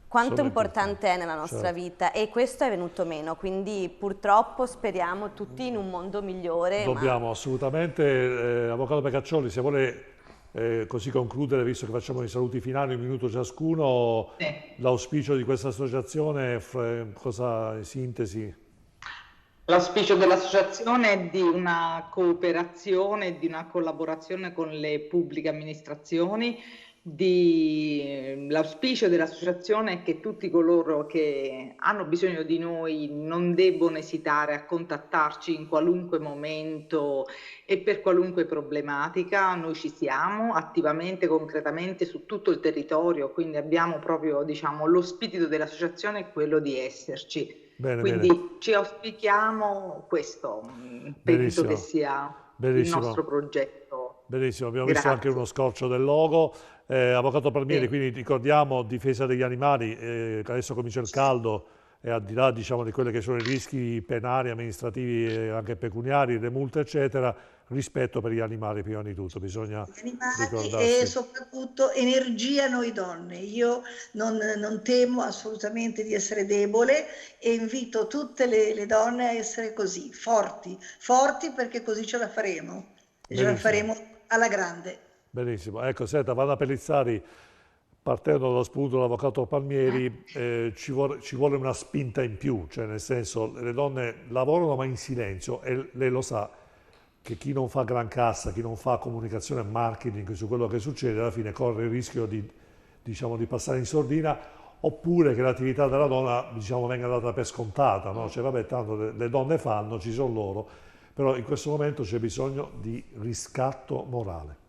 [SPEAKER 7] quanto importante è nella nostra vita, e questo è venuto meno, quindi purtroppo speriamo tutti in un mondo migliore.
[SPEAKER 1] Dobbiamo assolutamente, Avvocato Pecaccioli, se vuole così concludere, visto che facciamo i saluti finali, un minuto ciascuno, l'auspicio di questa associazione, cosa in sintesi?
[SPEAKER 10] L'auspicio dell'associazione è di una cooperazione, di una collaborazione con le pubbliche amministrazioni. L'auspicio dell'associazione è che tutti coloro che hanno bisogno di noi non debbono esitare a contattarci in qualunque momento e per qualunque problematica. Noi ci siamo attivamente, concretamente su tutto il territorio, quindi abbiamo proprio, diciamo, lo spirito dell'associazione è quello di esserci. Quindi ci auspichiamo questo, penso che sia il nostro progetto.
[SPEAKER 1] Benissimo, abbiamo visto anche uno scorcio del logo. Avvocato Palmieri, quindi ricordiamo difesa degli animali, adesso comincia il caldo e al di là, diciamo, di quelli che sono i rischi penali, amministrativi e anche pecuniari, le multe eccetera, rispetto per gli animali prima di tutto, bisogna ricordarsi.
[SPEAKER 12] E soprattutto energia noi donne. Io non temo assolutamente di essere debole e invito tutte le donne a essere così, forti perché così ce la faremo, ce la faremo alla grande.
[SPEAKER 1] Benissimo, ecco, senta, Vanna Pellizzari, partendo dallo spunto dell'Avvocato Palmieri, ci vuole una spinta in più, cioè nel senso, le donne lavorano ma in silenzio, e lei lo sa che chi non fa gran cassa, chi non fa comunicazione e marketing su quello che succede, alla fine corre il rischio di passare in sordina, oppure che l'attività della donna, diciamo, venga data per scontata, no? Cioè vabbè, tanto le donne fanno, ci sono loro, però in questo momento c'è bisogno di riscatto morale.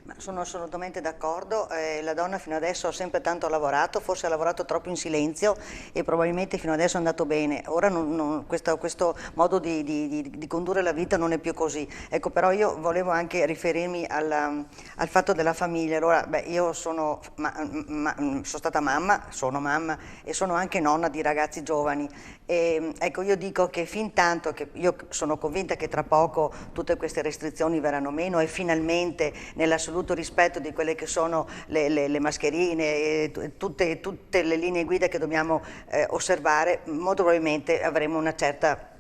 [SPEAKER 6] Ma sono assolutamente d'accordo, la donna fino adesso ha sempre tanto lavorato, forse ha lavorato troppo in silenzio e probabilmente fino adesso è andato bene. Ora questo modo di condurre la vita non è più così. Ecco, però io volevo anche riferirmi al fatto della famiglia. Allora, io sono stata mamma, sono mamma e sono anche nonna di ragazzi giovani. E, ecco, io dico che fin tanto che io sono convinta che tra poco tutte queste restrizioni verranno meno e finalmente nell'assoluto rispetto di quelle che sono le mascherine e tutte le linee guida che dobbiamo osservare, molto probabilmente avremo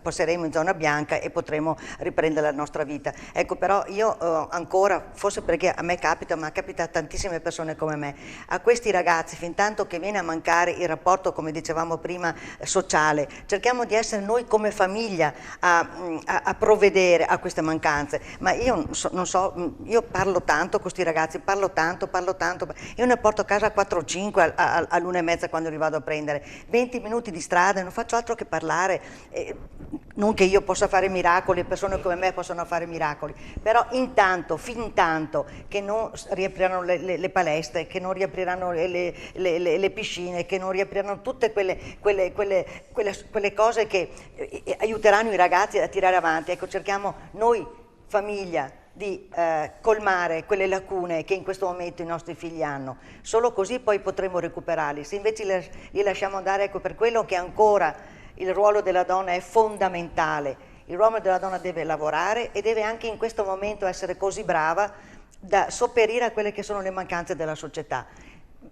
[SPEAKER 6] passeremo in zona bianca e potremo riprendere la nostra vita. Ecco, però io ancora, forse perché a me capita, ma capita a tantissime persone come me, a questi ragazzi, fin tanto che viene a mancare il rapporto, come dicevamo prima, sociale, cerchiamo di essere noi come famiglia a provvedere a queste mancanze. Ma io non so, io parlo tanto con questi ragazzi, parlo tanto, io ne porto a casa 4 o 5 all'1:30 quando li vado a prendere, 20 minuti di strada, non faccio altro che parlare. Non che io possa fare miracoli, persone come me possono fare miracoli, però fin tanto che non riapriranno le palestre, che non riapriranno le piscine, che non riapriranno tutte quelle cose che aiuteranno i ragazzi a tirare avanti. Ecco, cerchiamo noi, famiglia, di colmare quelle lacune che in questo momento i nostri figli hanno. Solo così poi potremo recuperarli. Se invece li lasciamo andare, ecco, per quello che ancora il ruolo della donna è fondamentale. Il ruolo della donna deve lavorare e deve anche in questo momento essere così brava da sopperire a quelle che sono le mancanze della società.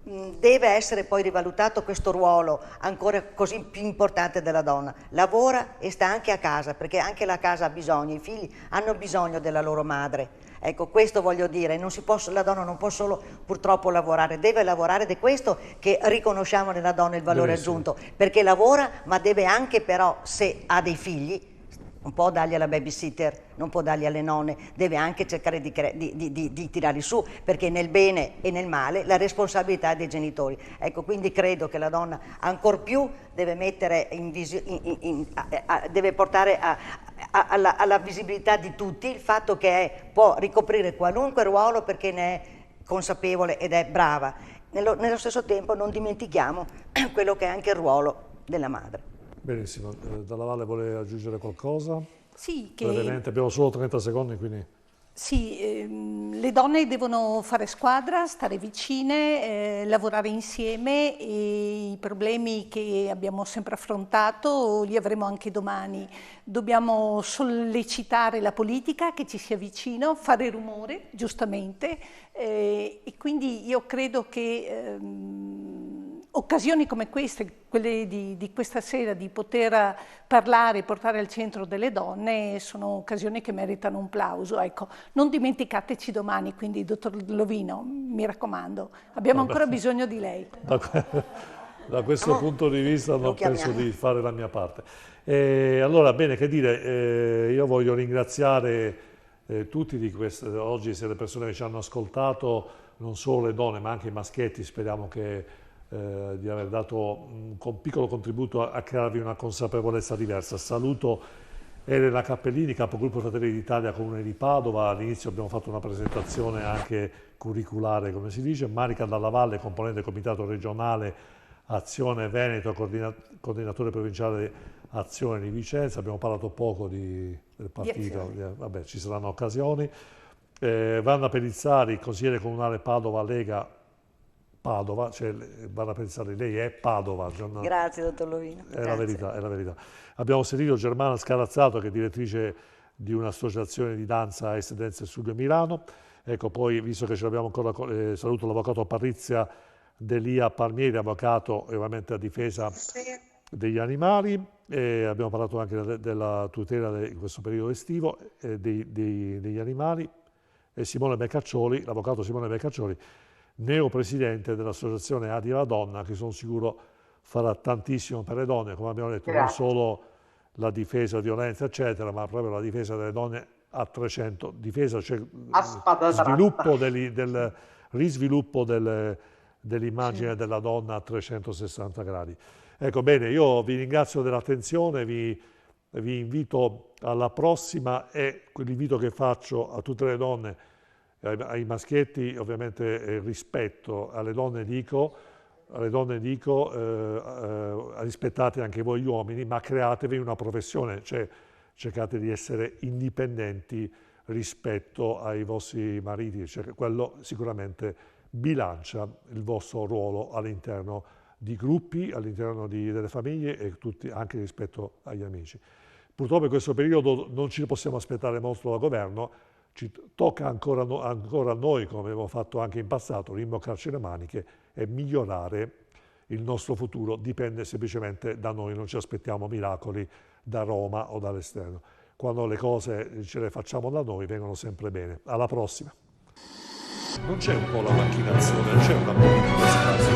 [SPEAKER 6] Deve essere poi rivalutato questo ruolo ancora così più importante della donna. Lavora e sta anche a casa, perché anche la casa ha bisogno, i figli hanno bisogno della loro madre. Ecco, questo voglio dire, la donna non può solo purtroppo lavorare, deve lavorare, ed è questo che riconosciamo nella donna il valore aggiunto, perché lavora, ma deve anche però, se ha dei figli, non può dargli alla babysitter, non può dargli alle nonne, deve anche cercare di tirarli su, perché nel bene e nel male la responsabilità è dei genitori. Ecco, quindi credo che la donna ancor più deve mettere deve portare alla visibilità di tutti il fatto che può ricoprire qualunque ruolo perché ne è consapevole ed è brava. Nello stesso tempo non dimentichiamo quello che è anche il ruolo della madre.
[SPEAKER 1] Benissimo, Dalla Valle vuole aggiungere qualcosa?
[SPEAKER 5] Sì,
[SPEAKER 1] brevemente, abbiamo solo 30 secondi, quindi...
[SPEAKER 5] Sì, le donne devono fare squadra, stare vicine, lavorare insieme e i problemi che abbiamo sempre affrontato li avremo anche domani. Dobbiamo sollecitare la politica che ci sia vicino, fare rumore, giustamente, e quindi io credo che occasioni come queste, quelle di questa sera, di poter parlare e portare al centro delle donne, sono occasioni che meritano un plauso. Ecco, non dimenticateci domani, quindi dottor Lovino, mi raccomando, abbiamo ancora bisogno di lei.
[SPEAKER 1] Da questo punto di vista non penso di fare la mia parte. Allora, bene, che dire, io voglio ringraziare tutti di queste, oggi se le persone che ci hanno ascoltato, non solo le donne ma anche i maschietti, speriamo di aver dato un piccolo contributo a crearvi una consapevolezza diversa. Saluto Elena Cappellini, capogruppo Fratelli d'Italia Comune di Padova. All'inizio abbiamo fatto una presentazione anche curriculare, come si dice. Marica Dalla Valle, componente comitato regionale Azione Veneto, coordinatore provinciale Azione di Vicenza. Abbiamo parlato poco del partito, vabbè, ci saranno occasioni. Vanna Pellizzari, consigliere comunale Padova Lega Padova, cioè Vanna Pellizzari, lei è Padova.
[SPEAKER 6] Grazie dottor Lovino.
[SPEAKER 1] È la verità, è la verità. Abbiamo sentito Germana Scarazzato, che è direttrice di un'associazione di danza Est Dance Studio Milano. Ecco, poi, visto che ce l'abbiamo ancora, saluto l'avvocato Patrizia Delia Palmieri, avvocato ovviamente a difesa degli animali. Abbiamo parlato anche della tutela in questo periodo estivo degli animali. E Simone Beccaccioli, l'avvocato Simone Beccaccioli, neopresidente dell'associazione Adira Donna, che sono sicuro farà tantissimo per le donne, come abbiamo detto, non solo la difesa della violenza, eccetera, ma proprio la difesa delle donne a 300, difesa, cioè sviluppo risviluppo dell'immagine della donna a 360 gradi. Ecco, bene, io vi ringrazio dell'attenzione, vi invito alla prossima e l'invito che faccio a tutte le donne, ai maschietti ovviamente rispetto, alle donne dico rispettate anche voi gli uomini, ma createvi una professione, cioè cercate di essere indipendenti rispetto ai vostri mariti, cioè quello sicuramente bilancia il vostro ruolo all'interno di gruppi, all'interno delle famiglie e anche rispetto agli amici. Purtroppo in questo periodo non ci possiamo aspettare molto dal governo, ci tocca ancora a noi, come abbiamo fatto anche in passato, rimboccarci le maniche e migliorare il nostro futuro. Dipende semplicemente da noi, non ci aspettiamo miracoli da Roma o dall'esterno. Quando le cose ce le facciamo da noi vengono sempre bene. Alla prossima. Non c'è un po' la macchinazione, non c'è una politica scarsa.